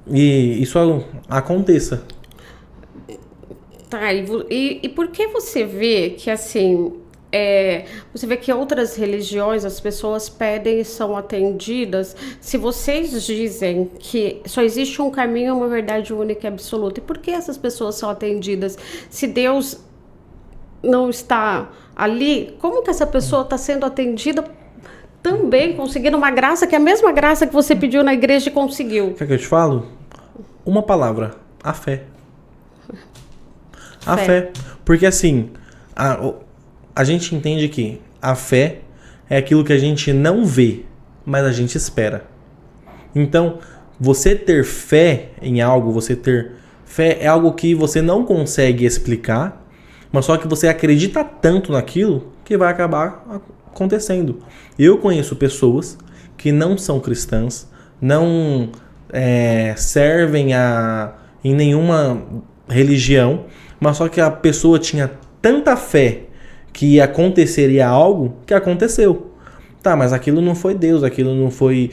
B: isso aconteça.
A: Tá, e por que você vê que assim, você vê que outras religiões as pessoas pedem e são atendidas? Se vocês dizem que só existe um caminho, uma verdade única e absoluta, e por que essas pessoas são atendidas? Se Deus não está ali, como que essa pessoa está sendo atendida também, conseguindo uma graça que é a mesma graça que você pediu na igreja e conseguiu?
B: Quer que eu te falo? Uma palavra: a fé. A fé. Porque assim, a gente entende que a fé é aquilo que a gente não vê, mas a gente espera. Então, você ter fé em algo, você ter fé é algo que você não consegue explicar, mas só que você acredita tanto naquilo que vai acabar acontecendo. Eu conheço pessoas que não são cristãs, não servem em nenhuma religião, mas só que a pessoa tinha tanta fé que aconteceria algo que aconteceu. Tá, mas aquilo não foi Deus, aquilo não foi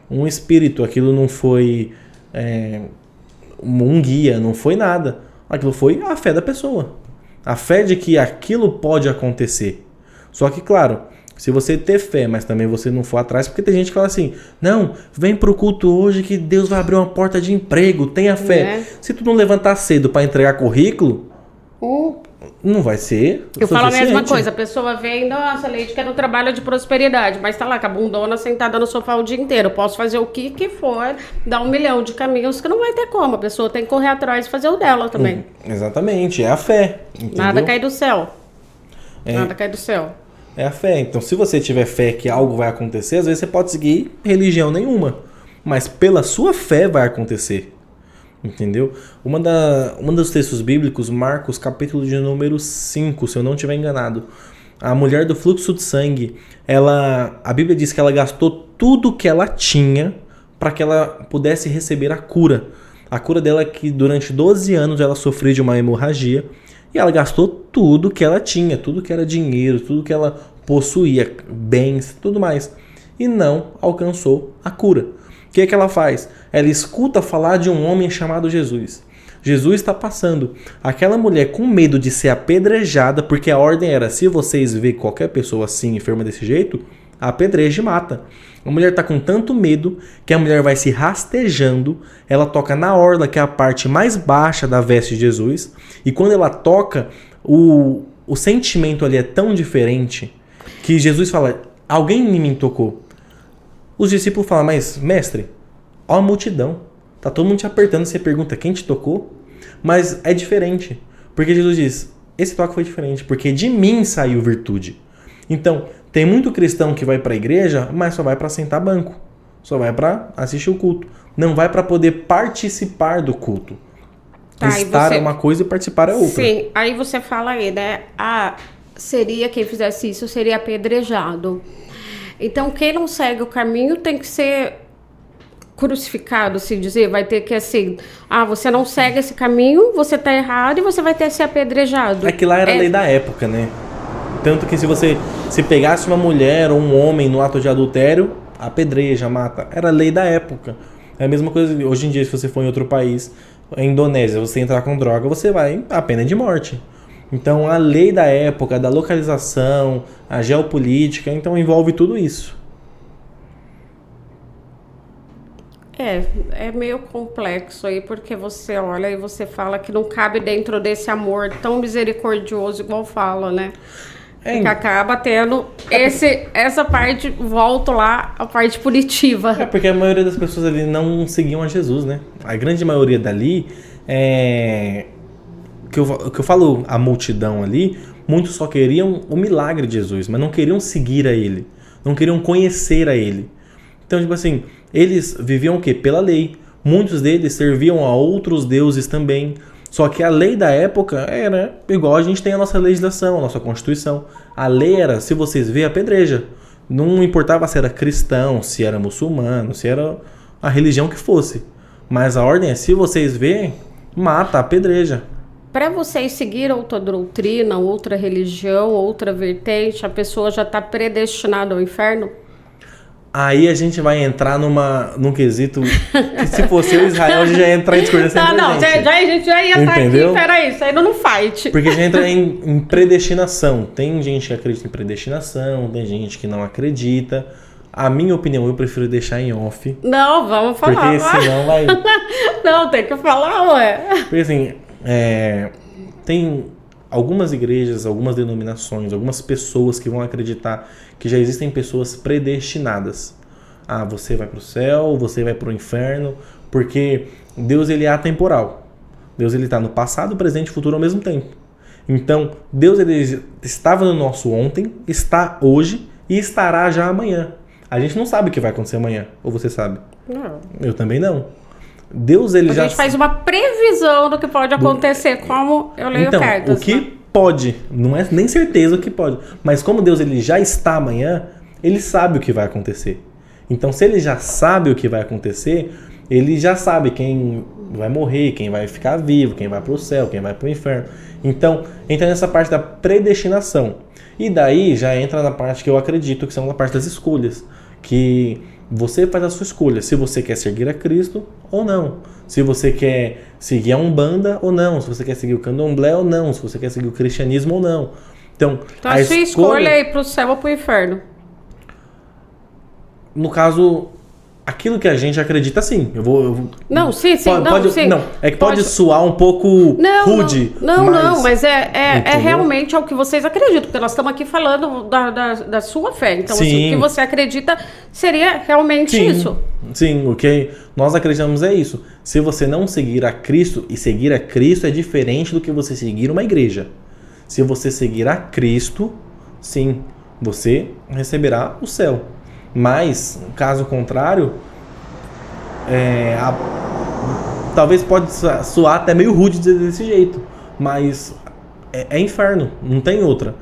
B: um espírito, aquilo não foi um guia, não foi nada. Aquilo foi a fé da pessoa. A fé de que aquilo pode acontecer. Só que, claro, se você ter fé, mas também você não for atrás, porque tem gente que fala assim, não, vem pro culto hoje que Deus vai abrir uma porta de emprego, tenha fé. Se tu não levantar cedo para entregar currículo, não vai ser
A: Eu falo a mesma coisa, a pessoa vem, nossa, Leide, quer no trabalho de prosperidade, mas tá lá com a bundona sentada no sofá o dia inteiro, posso fazer o que for, dar 1 milhão de caminhos que não vai ter como, a pessoa tem que correr atrás e fazer o dela também.
B: Exatamente, é a fé, entendeu?
A: Nada cai do céu. Nada cai do céu.
B: É a fé. Então, se você tiver fé que algo vai acontecer, às vezes você pode seguir religião nenhuma. Mas pela sua fé vai acontecer. Entendeu? Uma dos textos bíblicos, Marcos, capítulo de número 5, se eu não estiver enganado. A mulher do fluxo de sangue, a Bíblia diz que ela gastou tudo que ela tinha para que ela pudesse receber a cura. A cura dela é que durante 12 anos ela sofreu de uma hemorragia. E ela gastou tudo que ela tinha, tudo que era dinheiro, tudo que ela possuía, bens, tudo mais. E não alcançou a cura. O que é que ela faz? Ela escuta falar de um homem chamado Jesus. Jesus está passando. Aquela mulher com medo de ser apedrejada, porque a ordem era, se vocês verem qualquer pessoa assim, enferma desse jeito, apedreja e mata. A mulher está com tanto medo que a mulher vai se rastejando, ela toca na orla, que é a parte mais baixa da veste de Jesus, e quando ela toca, o sentimento ali é tão diferente que Jesus fala, alguém em mim tocou. Os discípulos falam, mas mestre, ó a multidão, tá todo mundo te apertando, você pergunta quem te tocou? Mas é diferente, porque Jesus diz, esse toque foi diferente, porque de mim saiu virtude. Então, tem muito cristão que vai para a igreja, mas só vai para sentar banco. Só vai para assistir o culto. Não vai para poder participar do culto. Estar é uma coisa e participar é outra.
A: Sim, aí você fala aí, né? Seria quem fizesse isso, seria apedrejado. Então, quem não segue o caminho tem que ser crucificado, se dizer. Vai ter que, assim, você não segue esse caminho, você tá errado e você vai ter que ser apedrejado.
B: É que lá era a lei da época, né? Tanto que se pegasse uma mulher ou um homem no ato de adultério, apedreja, mata. Era a lei da época. É a mesma coisa hoje em dia, se você for em outro país, a Indonésia, você entrar com droga, você vai a pena de morte. Então a lei da época, da localização, a geopolítica, então envolve tudo isso.
A: É meio complexo aí, porque você olha e você fala que não cabe dentro desse amor tão misericordioso, igual fala, né? Que acaba tendo essa parte, volto lá, a parte punitiva.
B: É porque a maioria das pessoas ali não seguiam a Jesus, né? A grande maioria dali, que eu falo, a multidão ali, muitos só queriam o milagre de Jesus, mas não queriam seguir a ele, não queriam conhecer a ele. Então, tipo assim, eles viviam o quê? Pela lei. Muitos deles serviam a outros deuses também. Só que a lei da época era igual a gente tem a nossa legislação, a nossa Constituição. A lei era, se vocês verem, apedreja. Não importava se era cristão, se era muçulmano, se era a religião que fosse. Mas a ordem é, se vocês verem, mata, apedreja.
A: para vocês seguir outra doutrina, outra religião, outra vertente, a pessoa já está predestinada ao inferno?
B: Aí a gente vai entrar num quesito que se fosse eu, Israel, a gente já ia entrar em discordância entre a
A: gente já ia estar aqui, peraí, isso aí não fight.
B: Porque a gente entra em predestinação. Tem gente que acredita em predestinação, tem gente que não acredita. A minha opinião, eu prefiro deixar em off.
A: Não, vamos falar.
B: Porque senão vai...
A: Não, tem que falar, ué.
B: Porque assim, tem algumas igrejas, algumas denominações, algumas pessoas que vão acreditar que já existem pessoas predestinadas. Ah, você vai para o céu, você vai para o inferno, porque Deus ele é atemporal. Deus ele está no passado, presente e futuro ao mesmo tempo. Então, Deus ele estava no nosso ontem, está hoje e estará já amanhã. A gente não sabe o que vai acontecer amanhã, ou você sabe?
A: Não.
B: Eu também não. Deus ele já...
A: A gente faz uma previsão do que pode acontecer, como eu leio cartas.
B: Então, o que pode, não é nem certeza o que pode, mas como Deus ele já está amanhã, ele sabe o que vai acontecer. Então, se ele já sabe o que vai acontecer, ele já sabe quem vai morrer, quem vai ficar vivo, quem vai para o céu, quem vai para o inferno. Então, entra nessa parte da predestinação. E daí já entra na parte que eu acredito que são a parte das escolhas, que você faz a sua escolha, se você quer seguir a Cristo ou não, se você quer seguir a Umbanda ou não, se você quer seguir o Candomblé ou não, se você quer seguir o cristianismo ou não. Então
A: a sua escolha é ir pro céu ou pro inferno?
B: No caso, aquilo que a gente acredita, sim.
A: Não, sim.
B: Não, é que pode soar um pouco rude.
A: Mas é realmente o que vocês acreditam, porque nós estamos aqui falando da sua fé. Então, assim, o que você acredita seria realmente isso.
B: Sim, o que nós acreditamos é isso. Se você não seguir a Cristo, e seguir a Cristo é diferente do que você seguir uma igreja. Se você seguir a Cristo, sim, você receberá o céu. Mas, caso contrário, talvez pode soar até meio rude dizer desse jeito, mas é inferno, não tem outra,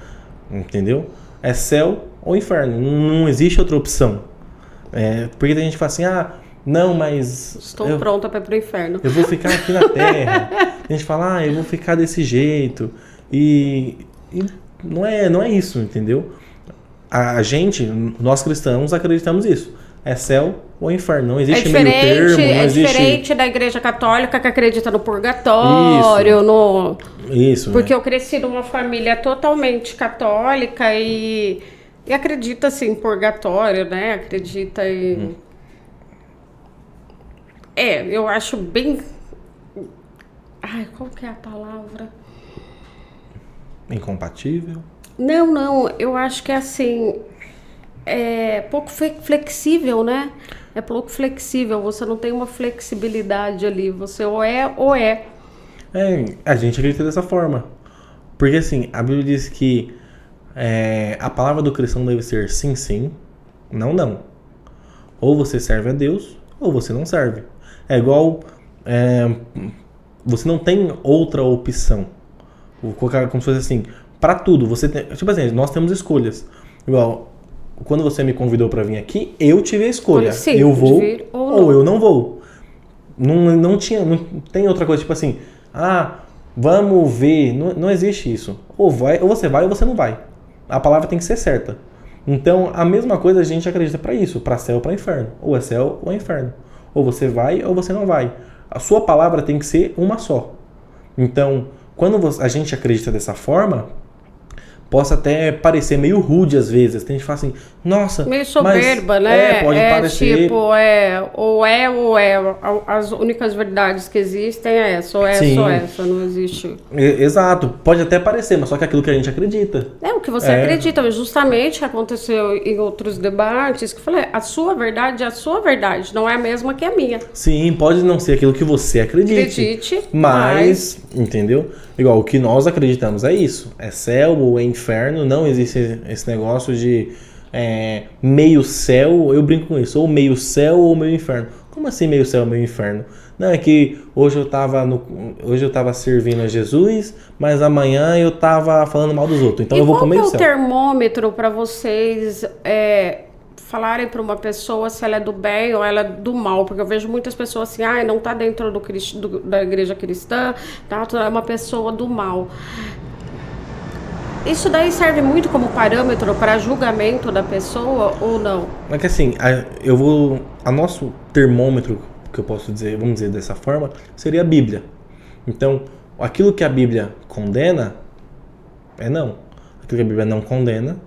B: entendeu? É céu ou inferno, não existe outra opção. Porque a gente fala assim, não, mas...
A: Estou pronta para ir pro inferno.
B: Eu vou ficar aqui na terra. A gente fala, eu vou ficar desse jeito. E não é isso, entendeu? Nós cristãos acreditamos isso. É céu ou inferno. Não existe meio termo.
A: É diferente da igreja católica que acredita no purgatório.
B: Isso.
A: Porque eu cresci numa família totalmente católica e acredita assim em purgatório, né? Acredita em... eu acho bem... qual que é a palavra?
B: Incompatível?
A: Não, eu acho que é assim, pouco flexível, né? É pouco flexível, você não tem uma flexibilidade ali, você ou é ou é.
B: A gente acredita dessa forma. Porque assim, a Bíblia diz que a palavra do cristão deve ser sim, sim, não, não. Ou você serve a Deus, ou você não serve. É igual, você não tem outra opção. Vou colocar como se fosse assim... Pra tudo, você tem... Tipo assim, nós temos escolhas. Igual, quando você me convidou pra vir aqui, eu tive a escolha.
A: Sim,
B: eu vou ou eu não vou. Não tem outra coisa, tipo assim... vamos ver... Não existe isso. Ou você vai ou você não vai. A palavra tem que ser certa. Então, a mesma coisa a gente acredita pra isso. Pra céu ou pra inferno. Ou é céu ou é inferno. Ou você vai ou você não vai. A sua palavra tem que ser uma só. Então, quando a gente acredita dessa forma... Possa até parecer meio rude às vezes. Tem gente que fala assim, nossa...
A: Meio soberba, né?
B: Pode parecer...
A: Tipo, ou é. As únicas verdades que existem é essa, ou é só essa, não existe...
B: Exato. Pode até parecer, mas só que é aquilo que a gente acredita.
A: É o que você acredita. Justamente que aconteceu em outros debates, que eu falei, a sua verdade é a sua verdade, não é a mesma que a minha.
B: Sim, pode não ser aquilo que você acredite. Mas, entendeu? Igual, o que nós acreditamos é isso. É céu ou é inferno. Não existe esse negócio de meio céu. Eu brinco com isso. Ou meio céu ou meio inferno. Como assim meio céu ou meio inferno? Não, é que hoje eu tava servindo a Jesus, mas amanhã eu tava falando mal dos outros. Então eu vou pro meio céu.
A: Qual é o termômetro para vocês falarem para uma pessoa se ela é do bem ou ela é do mal, porque eu vejo muitas pessoas assim, não está dentro da igreja cristã, tá? É uma pessoa do mal. Isso daí serve muito como parâmetro para julgamento da pessoa ou não?
B: É que assim, a nosso termômetro, que eu posso dizer, vamos dizer dessa forma, seria a Bíblia. Então, aquilo que a Bíblia condena, é não. Aquilo que a Bíblia não condena,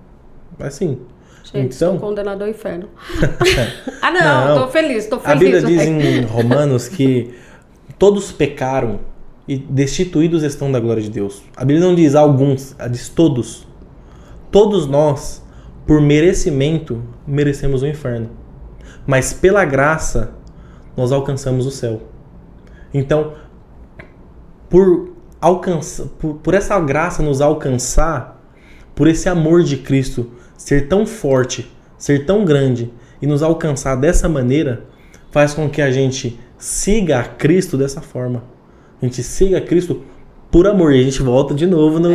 B: é sim.
A: Gente,
B: então,
A: sou condenado ao inferno. Não, tô feliz.
B: A Bíblia diz em Romanos que todos pecaram e destituídos estão da glória de Deus. A Bíblia não diz alguns, ela diz todos. Todos nós, por merecimento, merecemos o inferno. Mas pela graça, nós alcançamos o céu. Então, por essa graça nos alcançar, por esse amor de Cristo ser tão forte, ser tão grande e nos alcançar dessa maneira, faz com que a gente siga a Cristo dessa forma. A gente siga a Cristo por amor. E a gente volta de novo no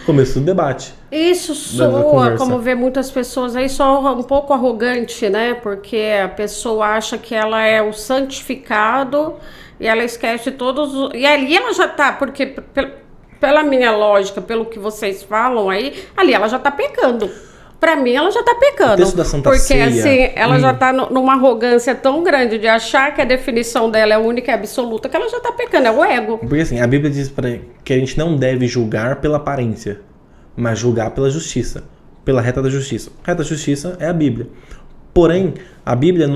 B: começo do debate.
A: Isso soa, como vê muitas pessoas aí, soa um pouco arrogante, né? Porque a pessoa acha que ela é o santificado e ela esquece todos... E ali ela já tá, porque pela minha lógica, pelo que vocês falam aí, ali ela já tá pecando. Pra mim, ela já tá pecando. O
B: texto da Santa Ceia,
A: assim, ela já tá numa arrogância tão grande de achar que a definição dela é única e absoluta, que ela já tá pecando, é o ego.
B: Porque assim, a Bíblia diz que a gente não deve julgar pela aparência, mas julgar pela justiça, pela reta da justiça. A reta da justiça é a Bíblia. Porém, a Bíblia,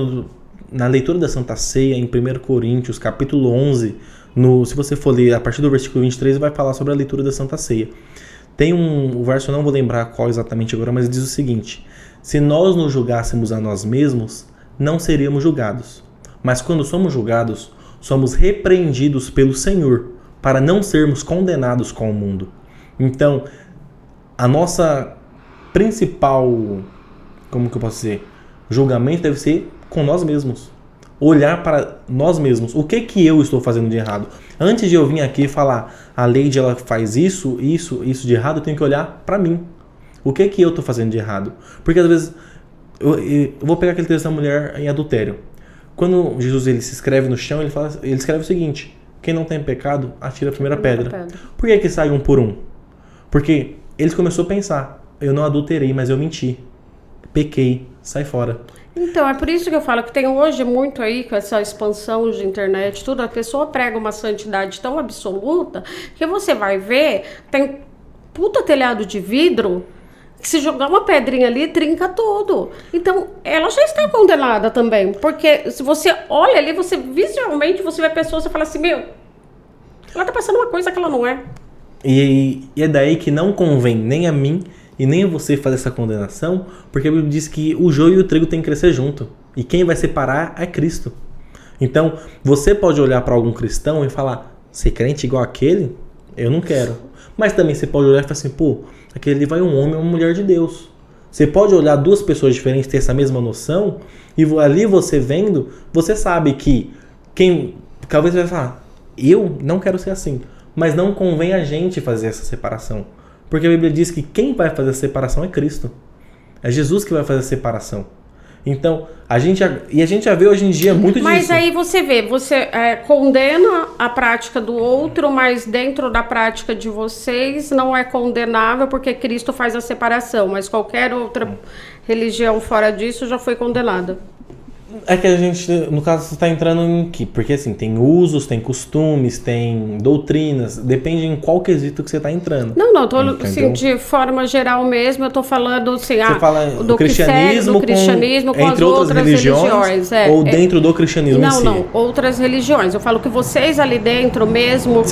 B: na leitura da Santa Ceia, em 1 Coríntios, capítulo 11, se você for ler a partir do versículo 23, vai falar sobre a leitura da Santa Ceia. Tem um verso, eu não vou lembrar qual exatamente agora, mas diz o seguinte: se nós nos julgássemos a nós mesmos, não seríamos julgados. Mas quando somos julgados, somos repreendidos pelo Senhor, para não sermos condenados com o mundo. Então, a nossa principal, como que eu posso dizer, julgamento deve ser com nós mesmos. Olhar para nós mesmos. O que eu estou fazendo de errado? Antes de eu vir aqui falar, a Leide ela faz isso de errado, eu tenho que olhar para mim. O que eu estou fazendo de errado? Porque às vezes, eu vou pegar aquele texto da mulher em adultério. Quando Jesus ele se escreve no chão, ele escreve o seguinte: quem não tem pecado, atira a primeira pedra. Por que sai um por um? Porque ele começou a pensar, eu não adulterei, mas eu menti. Pequei, sai fora.
A: Então, é por isso que eu falo que tem hoje muito aí, com essa expansão de internet, tudo, a pessoa prega uma santidade tão absoluta, que você vai ver, tem puta telhado de vidro, que se jogar uma pedrinha ali, trinca tudo. Então, ela já está condenada também, porque se você olha ali, você visualmente, você vê a pessoa, você fala assim, meu, ela tá passando uma coisa que ela não é.
B: E é daí que não convém nem a mim, e nem você fazer essa condenação, porque a Bíblia diz que o joio e o trigo têm que crescer junto. E quem vai separar é Cristo. Então, você pode olhar para algum cristão e falar, ser crente igual aquele? Eu não quero. Mas também você pode olhar e falar assim, pô, aquele ali vai um homem ou uma mulher de Deus. Você pode olhar duas pessoas diferentes, ter essa mesma noção, e ali você vendo, você sabe que talvez você vai falar, eu não quero ser assim. Mas não convém a gente fazer essa separação. Porque a Bíblia diz que quem vai fazer a separação é Cristo. É Jesus que vai fazer a separação. Então, a gente já vê hoje em dia muito disso.
A: Mas aí você vê, você condena a prática do outro, mas dentro da prática de vocês não é condenável porque Cristo faz a separação. Mas qualquer outra religião fora disso já foi condenada.
B: É que a gente, no caso, você está entrando em que? Porque assim, tem usos, tem costumes, tem doutrinas, depende em qual quesito que você está entrando.
A: Não, tô assim, de forma geral mesmo, eu tô falando assim,
B: você fala do cristianismo
A: com
B: entre
A: as
B: outras religiões ou dentro do cristianismo em si?
A: Não, outras religiões. Eu falo que vocês ali dentro mesmo,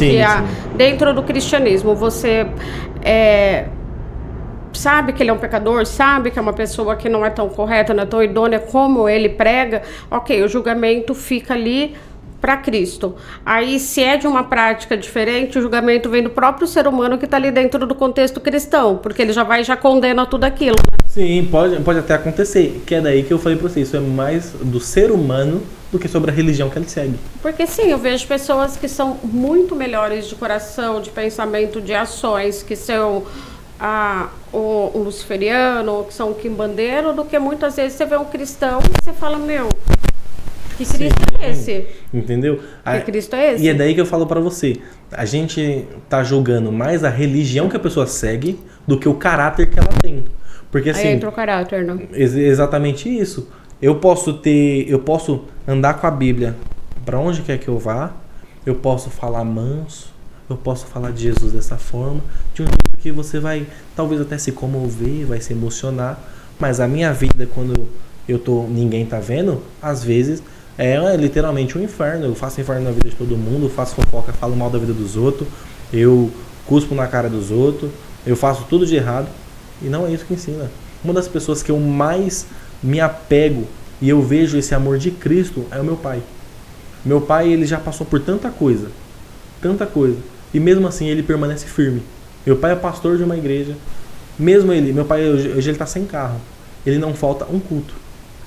A: dentro do cristianismo, você sabe que ele é um pecador, sabe que é uma pessoa que não é tão correta, não é tão idônea como ele prega, ok, o julgamento fica ali para Cristo. Aí, se é de uma prática diferente, o julgamento vem do próprio ser humano que está ali dentro do contexto cristão, porque ele já condena tudo aquilo.
B: Sim, pode até acontecer, que é daí que eu falei para você, isso é mais do ser humano do que sobre a religião que ele segue.
A: Porque sim, eu vejo pessoas que são muito melhores de coração, de pensamento, de ações, que são o luciferiano, que são o quimbandeiro, do que muitas vezes você vê um cristão e você fala, meu, que Cristo é esse?
B: Entendeu?
A: Que Cristo é esse?
B: E é daí que eu falo pra você. A gente tá julgando mais a religião que a pessoa segue do que o caráter que ela tem. Porque assim...
A: Aí entra o caráter, não?
B: Exatamente isso. Eu posso andar com a Bíblia pra onde quer que eu vá. Eu posso falar manso. Eu posso falar de Jesus dessa forma. De um jeito que você vai talvez até se comover, vai se emocionar. Mas a minha vida, quando ninguém tá vendo, às vezes... é literalmente um inferno. Eu faço inferno na vida de todo mundo, faço fofoca, falo mal da vida dos outros, eu cuspo na cara dos outros, eu faço tudo de errado. E não é isso que ensina. Uma das pessoas que eu mais me apego e eu vejo esse amor de Cristo é o meu pai. Meu pai, ele já passou por tanta coisa. E mesmo assim ele permanece firme. Meu pai é pastor de uma igreja. Mesmo meu pai hoje ele tá sem carro. Ele não falta um culto.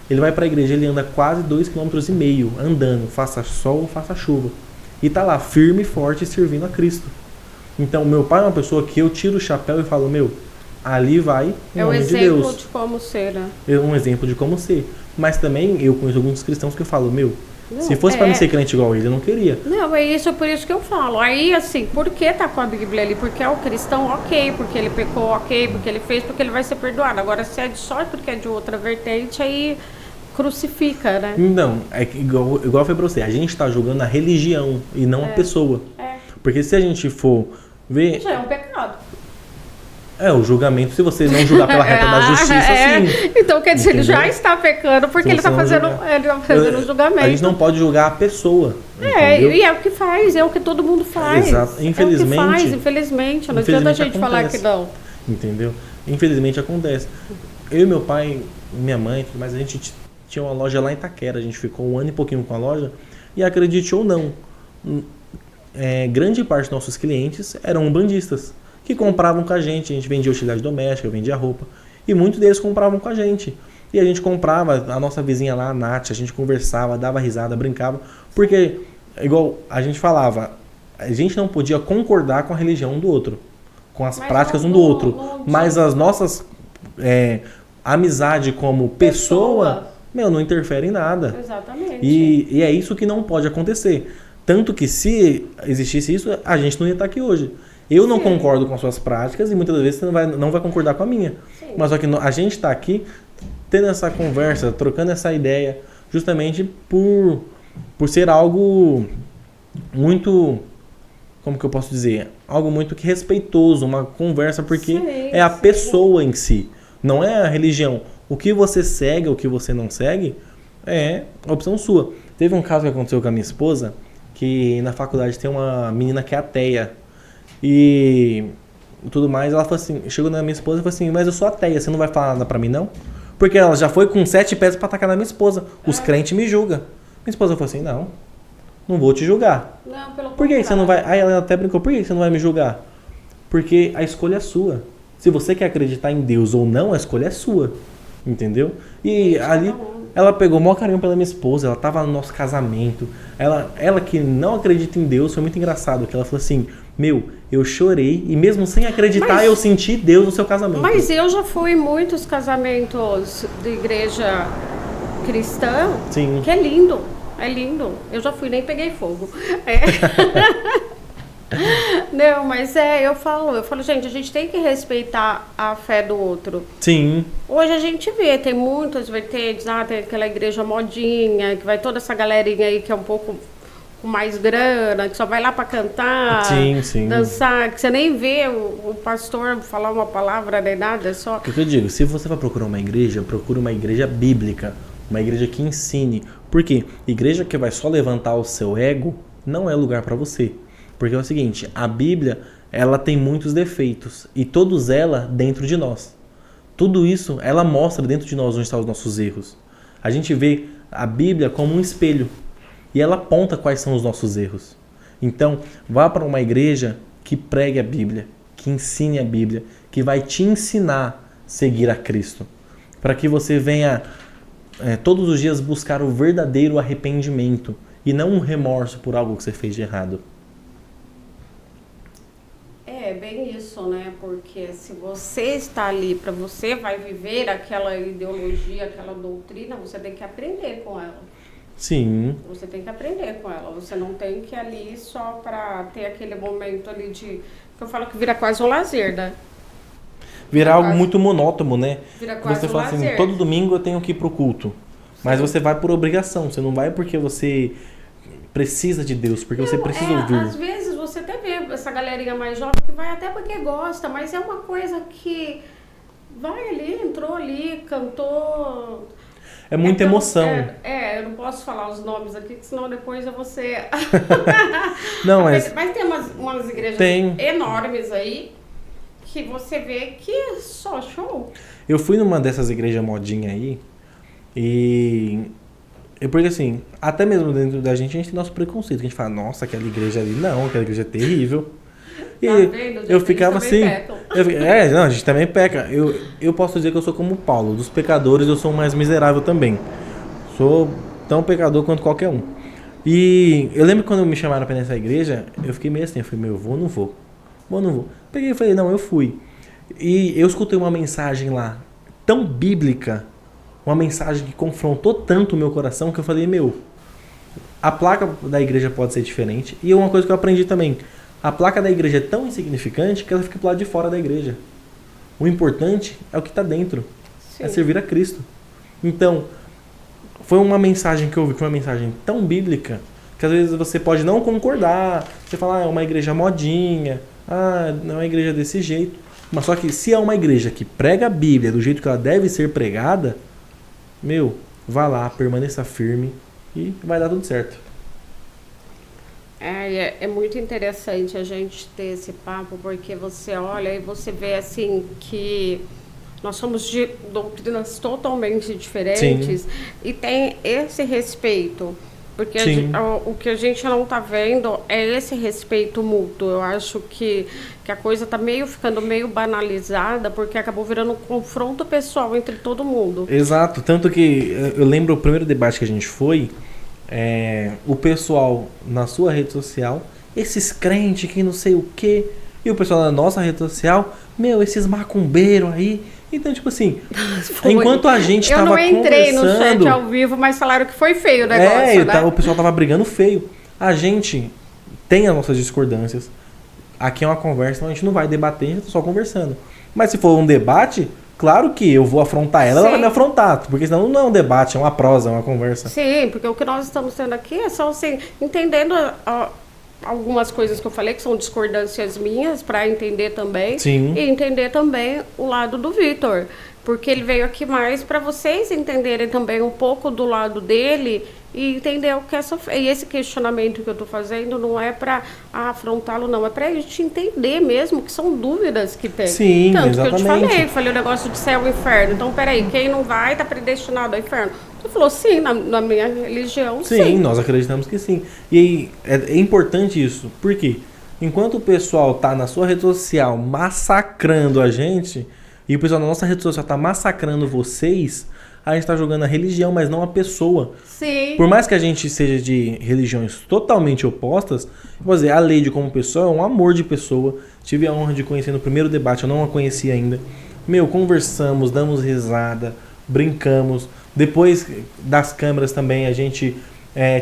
B: Ele vai para a igreja, ele anda quase 2,5 km andando, faça sol ou faça chuva. E tá lá, firme e forte, servindo a Cristo. Então, meu pai é uma pessoa que eu tiro o chapéu e falo, meu, ali vai o nome de Deus.
A: É um exemplo de como ser, né?
B: É um exemplo de como ser. Mas também, eu conheço alguns cristãos que eu falo, meu, se fosse para mim ser crente igual ele, eu não queria.
A: Não, é isso, por isso que eu falo. Aí, assim, por que tá com a Bíblia ali? Porque é o cristão, ok. Porque ele pecou, ok. Porque ele fez, porque ele vai ser perdoado. Agora, se é de sorte, porque é de outra vertente, aí... crucifica, né?
B: Não, é que igual foi pra você, a gente tá julgando a religião e não a pessoa. Porque se a gente for ver...
A: já é um pecado.
B: O julgamento, se você não julgar pela reta da justiça, sim.
A: Então, quer dizer, ele já está pecando porque ele tá fazendo um julgamento.
B: A gente não pode julgar a pessoa.
A: E é o que faz, é o que todo mundo faz.
B: Exato. Infelizmente.
A: É o que faz, infelizmente. Não adianta a gente
B: acontece.
A: falar que não.
B: Entendeu? Infelizmente acontece. Eu e meu pai, minha mãe, mas a gente tinha uma loja lá em Itaquera. A gente ficou 1 ano e pouquinho com a loja. E acredite ou não, grande parte dos nossos clientes eram umbandistas, que compravam com a gente vendia utilidade doméstica, vendia roupa, e muitos deles compravam com a gente. E a gente comprava, a nossa vizinha lá, a Nath, a gente conversava, dava risada, brincava, porque, igual a gente falava, a gente não podia concordar com a religião um do outro, com as práticas um do outro, mas as nossas amizade como pessoa, não interfere em nada.
A: Exatamente.
B: E é isso que não pode acontecer. Tanto que se existisse isso, a gente não ia estar aqui hoje. Eu não concordo com as suas práticas e muitas vezes você não vai concordar com a minha. Sim. Mas só que a gente está aqui tendo essa conversa, trocando essa ideia, justamente por ser algo muito, como que eu posso dizer? Algo muito que respeitoso, uma conversa, porque é a pessoa em si, não é a religião. O que você segue, o que você não segue, é opção sua. Teve um caso que aconteceu com a minha esposa, que na faculdade tem uma menina que é ateia. E tudo mais, ela falou assim, chegou na minha esposa e falou assim, mas eu sou ateia, você não vai falar nada pra mim não? Porque ela já foi com 7 pedras pra atacar na minha esposa. Os crentes me julgam. Minha esposa falou assim, não vou te julgar.
A: Não, pelo
B: Por que você não vai? Aí ela até brincou, por que você não vai me julgar? Porque a escolha é sua. Se você quer acreditar em Deus ou não, a escolha é sua. Entendeu? E ali ela pegou o maior carinho pela minha esposa, ela tava no nosso casamento. Ela que não acredita em Deus, foi muito engraçado, que ela falou assim, eu chorei e mesmo sem acreditar eu senti Deus no seu casamento.
A: Mas eu já fui em muitos casamentos de igreja cristã,
B: sim,
A: que é lindo. Eu já fui, nem peguei fogo. Não, mas eu falo, gente, a gente tem que respeitar a fé do outro.
B: Sim.
A: Hoje a gente vê, tem muitas vertentes, tem aquela igreja modinha, que vai toda essa galerinha aí que é um pouco com mais grana, que só vai lá pra cantar,
B: sim,
A: dançar, que você nem vê o pastor falar uma palavra nem nada, é só...
B: O que eu digo, se você vai procurar uma igreja, procura uma igreja bíblica, uma igreja que ensine. Por quê? Igreja que vai só levantar o seu ego não é lugar pra você. Porque é o seguinte, a Bíblia, ela tem muitos defeitos, e todos ela dentro de nós. Tudo isso, ela mostra dentro de nós onde estão os nossos erros. A gente vê a Bíblia como um espelho, e ela aponta quais são os nossos erros. Então, vá para uma igreja que pregue a Bíblia, que ensine a Bíblia, que vai te ensinar a seguir a Cristo. Para que você venha todos os dias buscar o verdadeiro arrependimento, e não um remorso por algo que você fez de errado.
A: É bem isso, né? Porque Porque se você está ali para você vai viver aquela ideologia, aquela doutrina, você tem que aprender com ela.
B: Sim.
A: Você tem que aprender com ela. Você não tem que ir ali só para ter aquele momento ali de... Que eu falo que vira quase um lazer, né?
B: Virar algo muito monótono, né?
A: Vira quase
B: Você
A: um
B: fala assim,
A: lazer.
B: todo domingo eu tenho que ir pro culto. Mas você vai por obrigação, você não vai porque você precisa de Deus, porque você precisa ouvir.
A: Às vezes você até vê essa galerinha mais jovem que vai até porque gosta, mas é uma coisa que vai ali, entrou ali, cantou.
B: É muita emoção.
A: Eu não posso falar os nomes aqui, senão depois eu vou ser...
B: Não, mas
A: tem umas igrejas enormes aí que você vê que é só show.
B: Eu fui numa dessas igrejas modinha aí porque assim, até mesmo dentro da gente a gente tem nosso preconceito, que a gente fala, nossa, aquela igreja ali, não, aquela igreja é terrível. E eu ficava assim, não, a gente também peca. Eu posso dizer que eu sou como Paulo, dos pecadores eu sou o mais miserável também. Sou tão pecador quanto qualquer um. E eu lembro que quando me chamaram pra ir nessa igreja, eu fiquei meio assim, eu falei, vou ou não vou? Vou ou não vou? Peguei e falei, não, eu fui. E eu escutei uma mensagem lá, tão bíblica, uma mensagem que confrontou tanto o meu coração, que eu falei, a placa da igreja pode ser diferente. E uma coisa que eu aprendi também, a placa da igreja é tão insignificante que ela fica pro lado de fora da igreja. O importante é o que está dentro. Sim. É servir a Cristo. Então, foi uma mensagem que eu ouvi, que foi uma mensagem tão bíblica, que às vezes você pode não concordar, você fala, é uma igreja modinha, não é uma igreja desse jeito. Mas só que se é uma igreja que prega a Bíblia do jeito que ela deve ser pregada, vá lá, permaneça firme e vai dar tudo certo.
A: É muito interessante a gente ter esse papo, porque você olha e você vê assim que nós somos de doutrinas totalmente diferentes. Sim. E tem esse respeito, porque o que a gente não está vendo é esse respeito mútuo. Eu acho que a coisa está ficando meio banalizada, porque acabou virando um confronto pessoal entre todo mundo.
B: Exato, tanto que eu lembro o primeiro debate que a gente foi, o pessoal na sua rede social, esses crentes que não sei o que, e o pessoal na nossa rede social, esses macumbeiros aí. Então, tipo assim, enquanto a gente tava conversando... Eu não entrei no chat
A: ao vivo, mas falaram que foi feio o negócio, né?
B: O pessoal tava brigando feio. A gente tem as nossas discordâncias. Aqui é uma conversa, então a gente não vai debater, a gente tá só conversando. Mas se for um debate... Claro que eu vou afrontar ela, ela vai me afrontar, porque senão não é um debate, é uma prosa, é uma conversa.
A: Sim, porque o que nós estamos tendo aqui é só assim, entendendo algumas coisas que eu falei, que são discordâncias minhas, para entender também.
B: Sim.
A: E entender também o lado do Vitor, porque ele veio aqui mais para vocês entenderem também um pouco do lado dele e entender o que e esse questionamento que eu estou fazendo não é para afrontá-lo, não, é para a gente entender mesmo que são dúvidas que tem.
B: Sim,
A: tanto
B: exatamente.
A: que eu te falei o negócio de céu e inferno. Então, peraí, quem não vai está predestinado ao inferno. Você falou sim, na minha religião, sim.
B: Sim, nós acreditamos que sim. E aí, é importante isso, porque enquanto o pessoal tá na sua rede social massacrando a gente, e o pessoal na nossa rede social tá massacrando vocês, a gente tá jogando a religião, mas não a pessoa.
A: Sim.
B: Por mais que a gente seja de religiões totalmente opostas, vou dizer, a Leide como pessoa é um amor de pessoa. Tive a honra de conhecer no primeiro debate, eu não a conhecia ainda. Conversamos, damos risada, brincamos. Depois das câmeras também a gente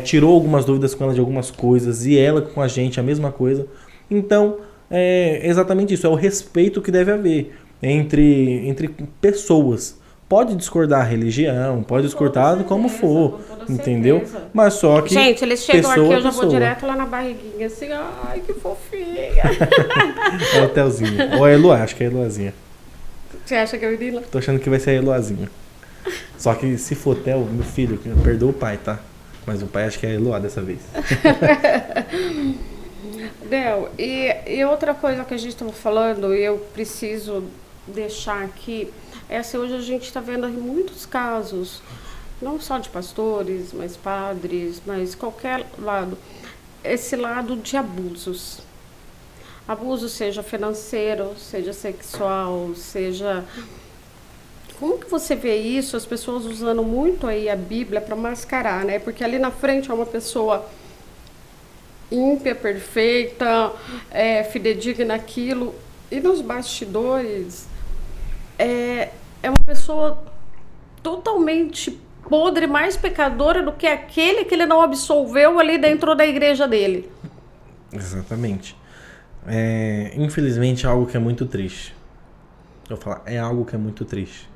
B: tirou algumas dúvidas com ela de algumas coisas, e ela com a gente a mesma coisa. Então, é exatamente isso, é o respeito que deve haver entre pessoas. Pode discordar a religião, pode discordar como for, entendeu? Mas só que
A: gente, eles chegam aqui, eu já vou
B: pessoa.
A: direto lá na barriguinha, assim, ai, que fofinha.
B: É o Telzinho, ou é a Eloá, acho que é a Eloazinha.
A: Você acha que é o Irina?
B: Tô achando que vai ser a Eloazinha. Só que se for Tel, meu filho, perdoa o pai, tá? Mas o pai acho que é a Eloá dessa vez.
A: Del, e outra coisa que a gente estava falando, e eu preciso deixar aqui, é assim, hoje a gente está vendo muitos casos, não só de pastores, mas padres, mas qualquer lado, esse lado de abusos. Abuso seja financeiro, seja sexual, seja... Como que você vê isso? As pessoas usando muito aí a Bíblia para mascarar, né? Porque ali na frente é uma pessoa ímpia, perfeita, fidedigna naquilo, E nos bastidores, é uma pessoa totalmente podre, mais pecadora do que aquele que ele não absolveu ali dentro da igreja dele.
B: Exatamente. Infelizmente é algo que é muito triste. Eu vou falar, é algo que é muito triste.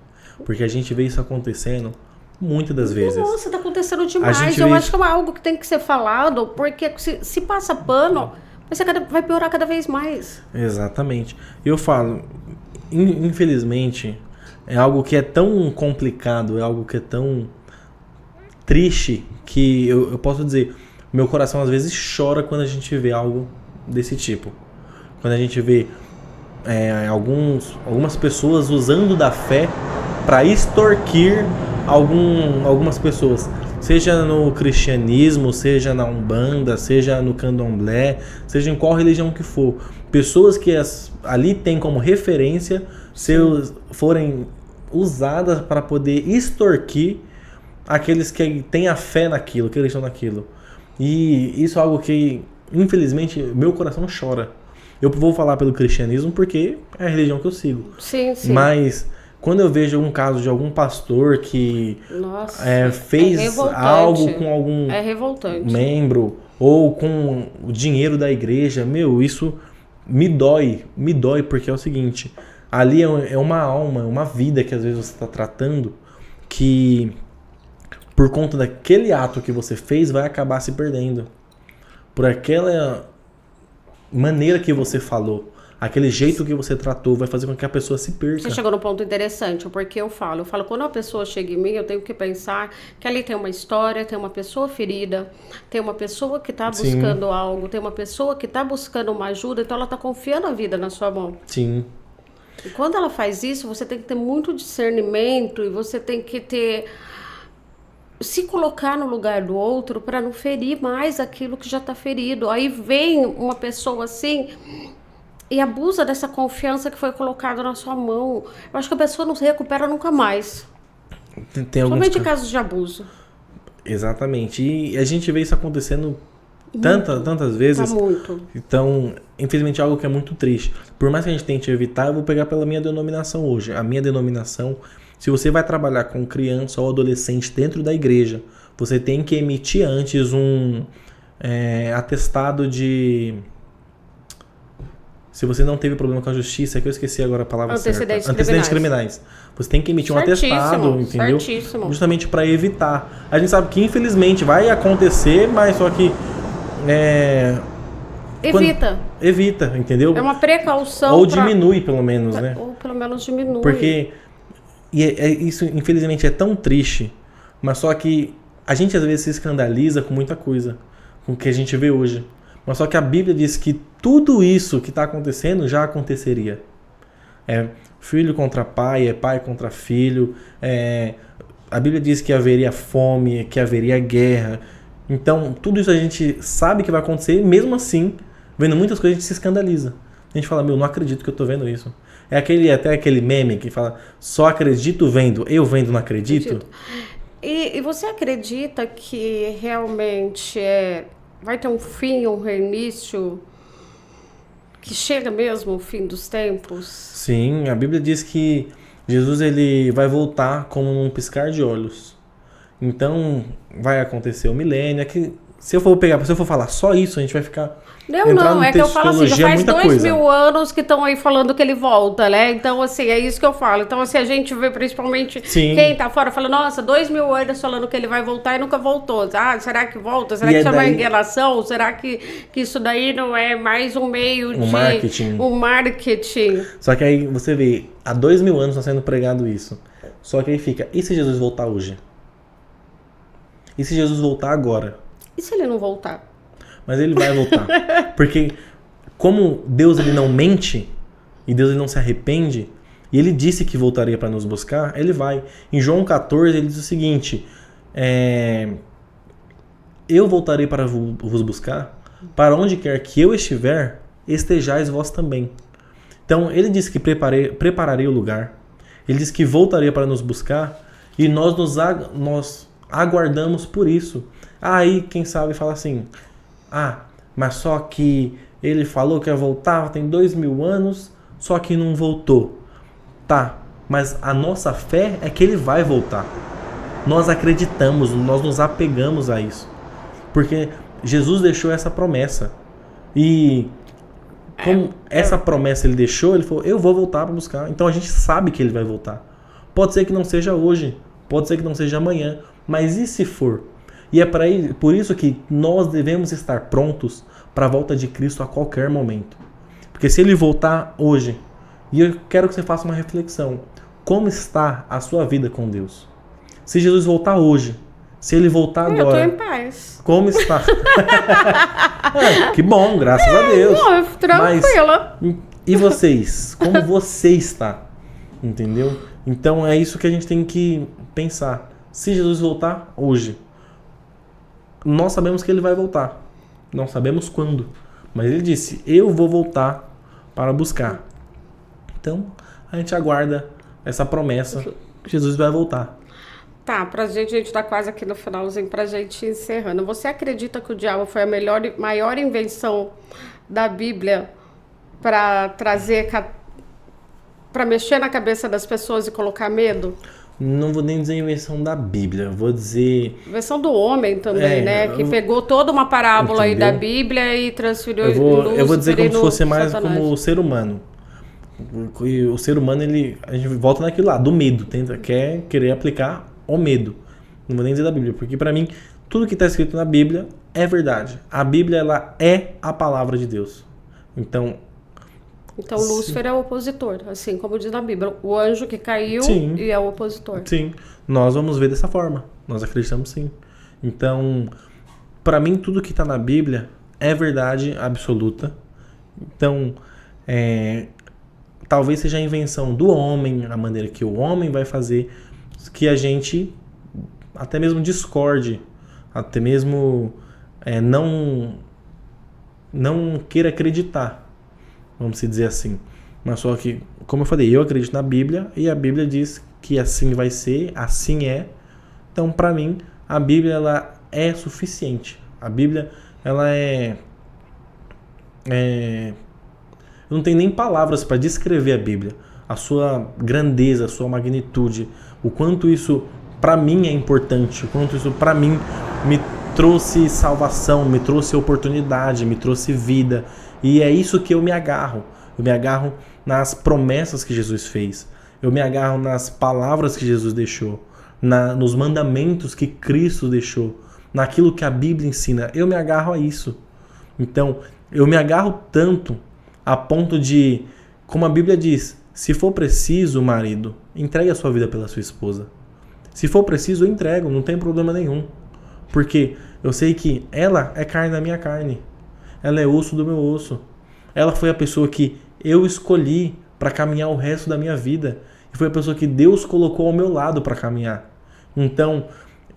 B: Porque a gente vê isso acontecendo muitas das vezes.
A: Nossa, tá acontecendo demais. Eu acho que é algo que tem que ser falado, porque se passa pano, vai piorar cada vez mais.
B: Exatamente. E eu falo, infelizmente, é algo que é tão complicado, é algo que é tão triste, que eu posso dizer, meu coração às vezes chora quando a gente vê algo desse tipo. Quando a gente vê algumas pessoas usando da fé para extorquir algumas pessoas, seja no cristianismo, seja na Umbanda, seja no Candomblé, seja em qual religião que for, pessoas que ali têm como referência forem usadas para poder extorquir aqueles que têm a fé naquilo, que eles estão naquilo. E isso é algo que, infelizmente, meu coração chora. Eu vou falar pelo cristianismo porque é a religião que eu sigo.
A: Sim, sim.
B: Mas quando eu vejo um caso de algum pastor que fez algo com algum membro ou com o dinheiro da igreja, isso me dói, porque é o seguinte, ali é uma alma, uma vida que às vezes você está tratando, que por conta daquele ato que você fez vai acabar se perdendo. Por aquela maneira que você falou, aquele jeito que você tratou vai fazer com que a pessoa se perca.
A: Você chegou num ponto interessante, porque eu falo, quando uma pessoa chega em mim, eu tenho que pensar que ali tem uma história, tem uma pessoa ferida, tem uma pessoa que está buscando algo, tem uma pessoa que está buscando uma ajuda, então ela está confiando a vida na sua mão.
B: Sim.
A: E quando ela faz isso, você tem que ter muito discernimento e você tem que se colocar no lugar do outro para não ferir mais aquilo que já está ferido. Aí vem uma pessoa assim e abusa dessa confiança que foi colocada na sua mão. Eu acho que a pessoa não se recupera nunca mais. Somente em casos de abuso.
B: Exatamente. E a gente vê isso acontecendo tantas vezes.
A: Tá muito.
B: Então, infelizmente é algo que é muito triste. Por mais que a gente tente evitar, eu vou pegar pela minha denominação hoje. A minha denominação, se você vai trabalhar com criança ou adolescente dentro da igreja, você tem que emitir antes um atestado de... Se você não teve problema com a justiça, que eu esqueci agora a palavra certa. Antecedentes criminais. Você tem que emitir um atestado, entendeu?
A: Certíssimo.
B: Justamente para evitar. A gente sabe que infelizmente vai acontecer, mas só que... Evita, entendeu?
A: É uma precaução.
B: Ou diminui, pelo menos, né?
A: Ou pelo menos diminui.
B: Porque isso, infelizmente, é tão triste, mas só que a gente às vezes se escandaliza com muita coisa, com o que a gente vê hoje. Mas só que a Bíblia diz que tudo isso que está acontecendo já aconteceria. É filho contra pai, é pai contra filho. A Bíblia diz que haveria fome, que haveria guerra. Então, tudo isso a gente sabe que vai acontecer, e mesmo assim, vendo muitas coisas, a gente se escandaliza. A gente fala, não acredito que eu tô vendo isso. Até aquele meme que fala, só acredito vendo, eu vendo não acredito.
A: E você acredita que realmente vai ter um fim, um reinício, que chega mesmo o fim dos tempos?
B: Sim, a Bíblia diz que Jesus ele vai voltar como num piscar de olhos. Então, vai acontecer o milênio. Se eu for falar só isso, a gente vai ficar...
A: Não, é que eu falo assim, já faz 2000 anos que estão aí falando que ele volta, né? Então, assim, é isso que eu falo. Então, assim, a gente vê principalmente quem tá fora falando, nossa, 2000 anos falando que ele vai voltar e nunca voltou. Ah, será que volta? Será que isso é uma enganação? Será que isso daí não é mais um meio de...
B: marketing.
A: Um marketing.
B: Só que aí você vê, há 2000 anos está sendo pregado isso. Só que aí fica, e se Jesus voltar hoje? E se Jesus voltar agora?
A: E se ele não voltar?
B: Mas ele vai voltar. Porque como Deus ele não mente, e Deus ele não se arrepende, e ele disse que voltaria para nos buscar, ele vai. Em João 14 ele diz o seguinte, eu voltarei para vos buscar, para onde quer que eu estiver, estejais vós também. Então ele disse que prepararei o lugar, ele disse que voltaria para nos buscar, e nós aguardamos por isso. Aí quem sabe fala assim, mas só que ele falou que ia voltar, tem 2000 anos, só que não voltou. Tá, mas a nossa fé é que ele vai voltar. Nós acreditamos, nós nos apegamos a isso. Porque Jesus deixou essa promessa. E como essa promessa ele deixou, ele falou, eu vou voltar para buscar. Então a gente sabe que ele vai voltar. Pode ser que não seja hoje, pode ser que não seja amanhã, mas e se for? E é por isso que nós devemos estar prontos para a volta de Cristo a qualquer momento. Porque se ele voltar hoje, e eu quero que você faça uma reflexão, como está a sua vida com Deus? Se Jesus voltar hoje, se ele voltar agora,
A: eu tô em paz.
B: Como está? Que bom, graças a Deus.
A: Não, tranquila.
B: Mas, e vocês? Como você está? Entendeu? Então é isso que a gente tem que pensar. Se Jesus voltar hoje, nós sabemos que ele vai voltar. Não sabemos quando. Mas ele disse, eu vou voltar para buscar. Então, a gente aguarda essa promessa. Jesus vai voltar.
A: Tá, a gente tá quase aqui no finalzinho pra gente ir encerrando. Você acredita que o diabo foi a maior invenção da Bíblia para trazer, para mexer na cabeça das pessoas e colocar medo?
B: Não vou nem dizer invenção da Bíblia, vou dizer...
A: Invenção do homem também, né? Que pegou toda uma parábola aí da Bíblia e transferiu...
B: Eu vou dizer como se fosse mais como o ser humano. O ser humano, a gente volta naquilo lá, do medo. Quer querer aplicar o medo. Não vou nem dizer da Bíblia, porque para mim, tudo que está escrito na Bíblia é verdade. A Bíblia, ela é a palavra de Deus. Então
A: Lúcifer é o opositor, assim como diz na Bíblia. O anjo que caiu e é o opositor.
B: Sim, nós vamos ver dessa forma. Nós acreditamos sim. Então, para mim, tudo que está na Bíblia é verdade absoluta. Então, talvez seja a invenção do homem, a maneira que o homem vai fazer, que a gente até mesmo discorde, até mesmo não queira acreditar, vamos dizer assim. Mas só que, como eu falei, eu acredito na Bíblia e a Bíblia diz que assim vai ser, assim é. Então, para mim, a Bíblia ela é suficiente. A Bíblia ela eu não tenho nem palavras para descrever a Bíblia, a sua grandeza, a sua magnitude, o quanto isso para mim é importante, o quanto isso para mim me trouxe salvação, me trouxe oportunidade, me trouxe vida. E é isso que eu me agarro. Eu me agarro nas promessas que Jesus fez. Eu me agarro nas palavras que Jesus deixou, nos mandamentos que Cristo deixou, naquilo que a Bíblia ensina. Eu me agarro a isso. Então, eu me agarro tanto a ponto de, como a Bíblia diz, se for preciso, marido, entregue a sua vida pela sua esposa. Se for preciso, eu entrego, não tem problema nenhum. Porque eu sei que ela é carne da minha carne. Ela é osso do meu osso. Ela foi a pessoa que eu escolhi para caminhar o resto da minha vida. E foi a pessoa que Deus colocou ao meu lado para caminhar. Então,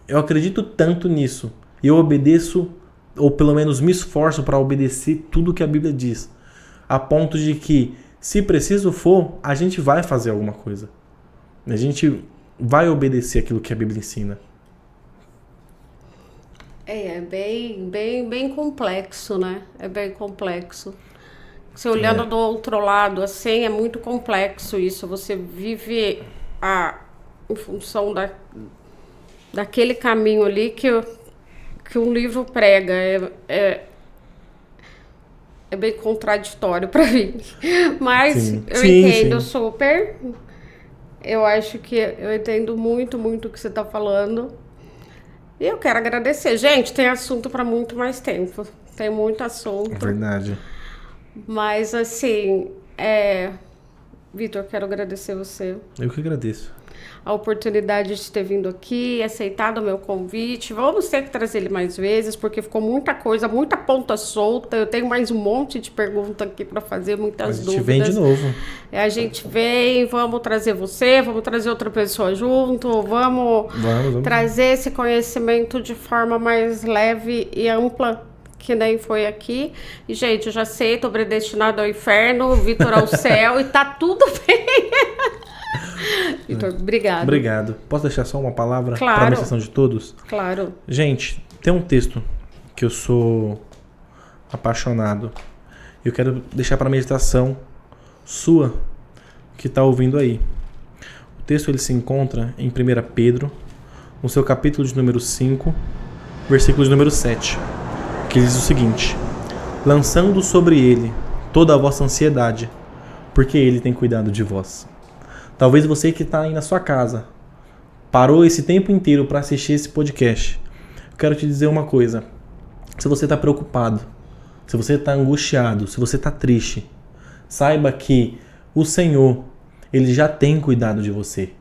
B: eu acredito tanto nisso. E eu obedeço, ou pelo menos me esforço para obedecer tudo que a Bíblia diz. A ponto de que, se preciso for, a gente vai fazer alguma coisa. A gente vai obedecer aquilo que a Bíblia ensina.
A: É bem complexo, né? É bem complexo. Você olhando do outro lado, assim, é muito complexo isso. Você vive em função daquele caminho ali que um livro prega. É bem contraditório para mim. Mas eu entendo super. Eu acho que eu entendo muito o que você está falando. E eu quero agradecer. Gente, tem assunto para muito mais tempo. Tem muito assunto.
B: É verdade.
A: Mas, assim, Vitor, quero agradecer você.
B: Eu que agradeço.
A: A oportunidade de ter vindo aqui, aceitado o meu convite. Vamos ter que trazer ele mais vezes, porque ficou muita coisa, muita ponta solta. Eu tenho mais um monte de perguntas aqui para fazer, muitas dúvidas.
B: A gente vem de novo.
A: A gente vem, vamos trazer você, vamos trazer outra pessoa junto, vamos trazer esse conhecimento de forma mais leve e ampla, que nem foi aqui. E, gente, eu já sei, tô predestinado ao inferno, o Vitor ao céu, e tá tudo bem. Vitor, obrigado.
B: Obrigado. Posso deixar só uma palavra
A: para
B: a meditação de todos?
A: Claro.
B: Gente, tem um texto que eu sou apaixonado. Eu quero deixar para meditação sua que está ouvindo aí. O texto ele se encontra em 1 Pedro, no seu capítulo de número 5, versículo de número 7, que diz o seguinte: lançando sobre ele toda a vossa ansiedade, porque ele tem cuidado de vós. Talvez você que está aí na sua casa, parou esse tempo inteiro para assistir esse podcast. Eu quero te dizer uma coisa. Se você está preocupado, se você está angustiado, se você está triste, saiba que o Senhor, Ele já tem cuidado de você.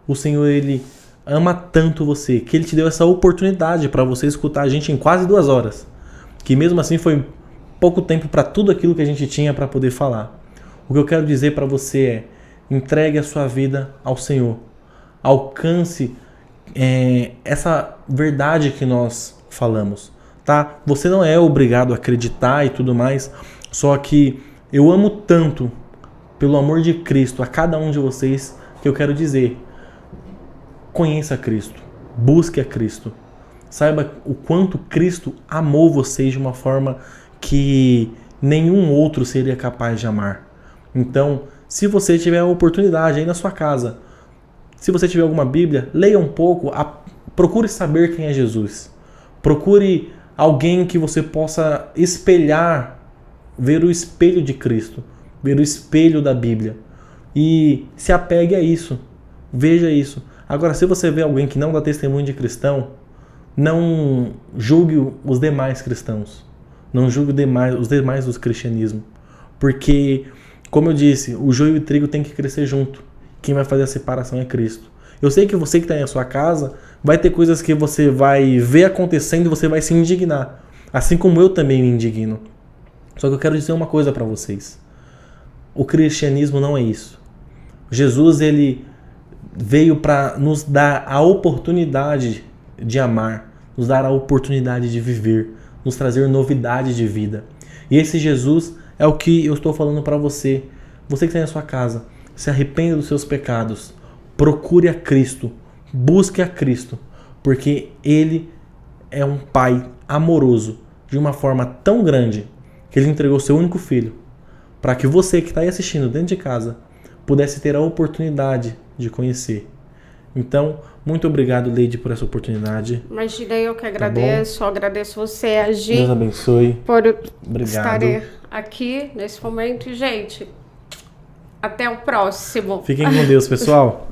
B: O Senhor, Ele ama tanto você, que Ele te deu essa oportunidade para você escutar a gente em quase 2 horas. Que mesmo assim foi pouco tempo para tudo aquilo que a gente tinha para poder falar. O que eu quero dizer para você é: entregue a sua vida ao Senhor. Alcance essa verdade que nós falamos, tá? Você não é obrigado a acreditar e tudo mais, só que eu amo tanto, pelo amor de Cristo, a cada um de vocês, que eu quero dizer: conheça Cristo, busque a Cristo, saiba o quanto Cristo amou vocês de uma forma que nenhum outro seria capaz de amar. Então, se você tiver a oportunidade aí na sua casa, se você tiver alguma Bíblia, leia um pouco, procure saber quem é Jesus. Procure alguém que você possa espelhar, ver o espelho de Cristo, ver o espelho da Bíblia. E se apegue a isso, veja isso. Agora, se você vê alguém que não dá testemunho de cristão, não julgue os demais cristãos. Não julgue os demais do cristianismo. Porque, como eu disse, o joio e o trigo tem que crescer junto. Quem vai fazer a separação é Cristo. Eu sei que você que está aí na sua casa vai ter coisas que você vai ver acontecendo e você vai se indignar. Assim como eu também me indigno. Só que eu quero dizer uma coisa para vocês. O cristianismo não é isso. Jesus, ele veio para nos dar a oportunidade de amar, nos dar a oportunidade de viver, nos trazer novidade de vida. E esse Jesus é o que eu estou falando para você. Você que está na sua casa, se arrependa dos seus pecados, procure a Cristo, busque a Cristo, porque Ele é um Pai amoroso de uma forma tão grande que Ele entregou seu único filho para que você que está aí assistindo dentro de casa pudesse ter a oportunidade de conhecer. Então, muito obrigado, Leide, por essa oportunidade.
A: Imagina, eu que agradeço, agradeço você, Agi,
B: Deus abençoe.
A: por
B: Obrigado.
A: estar aqui nesse momento. E, gente, até o próximo.
B: Fiquem com Deus, pessoal.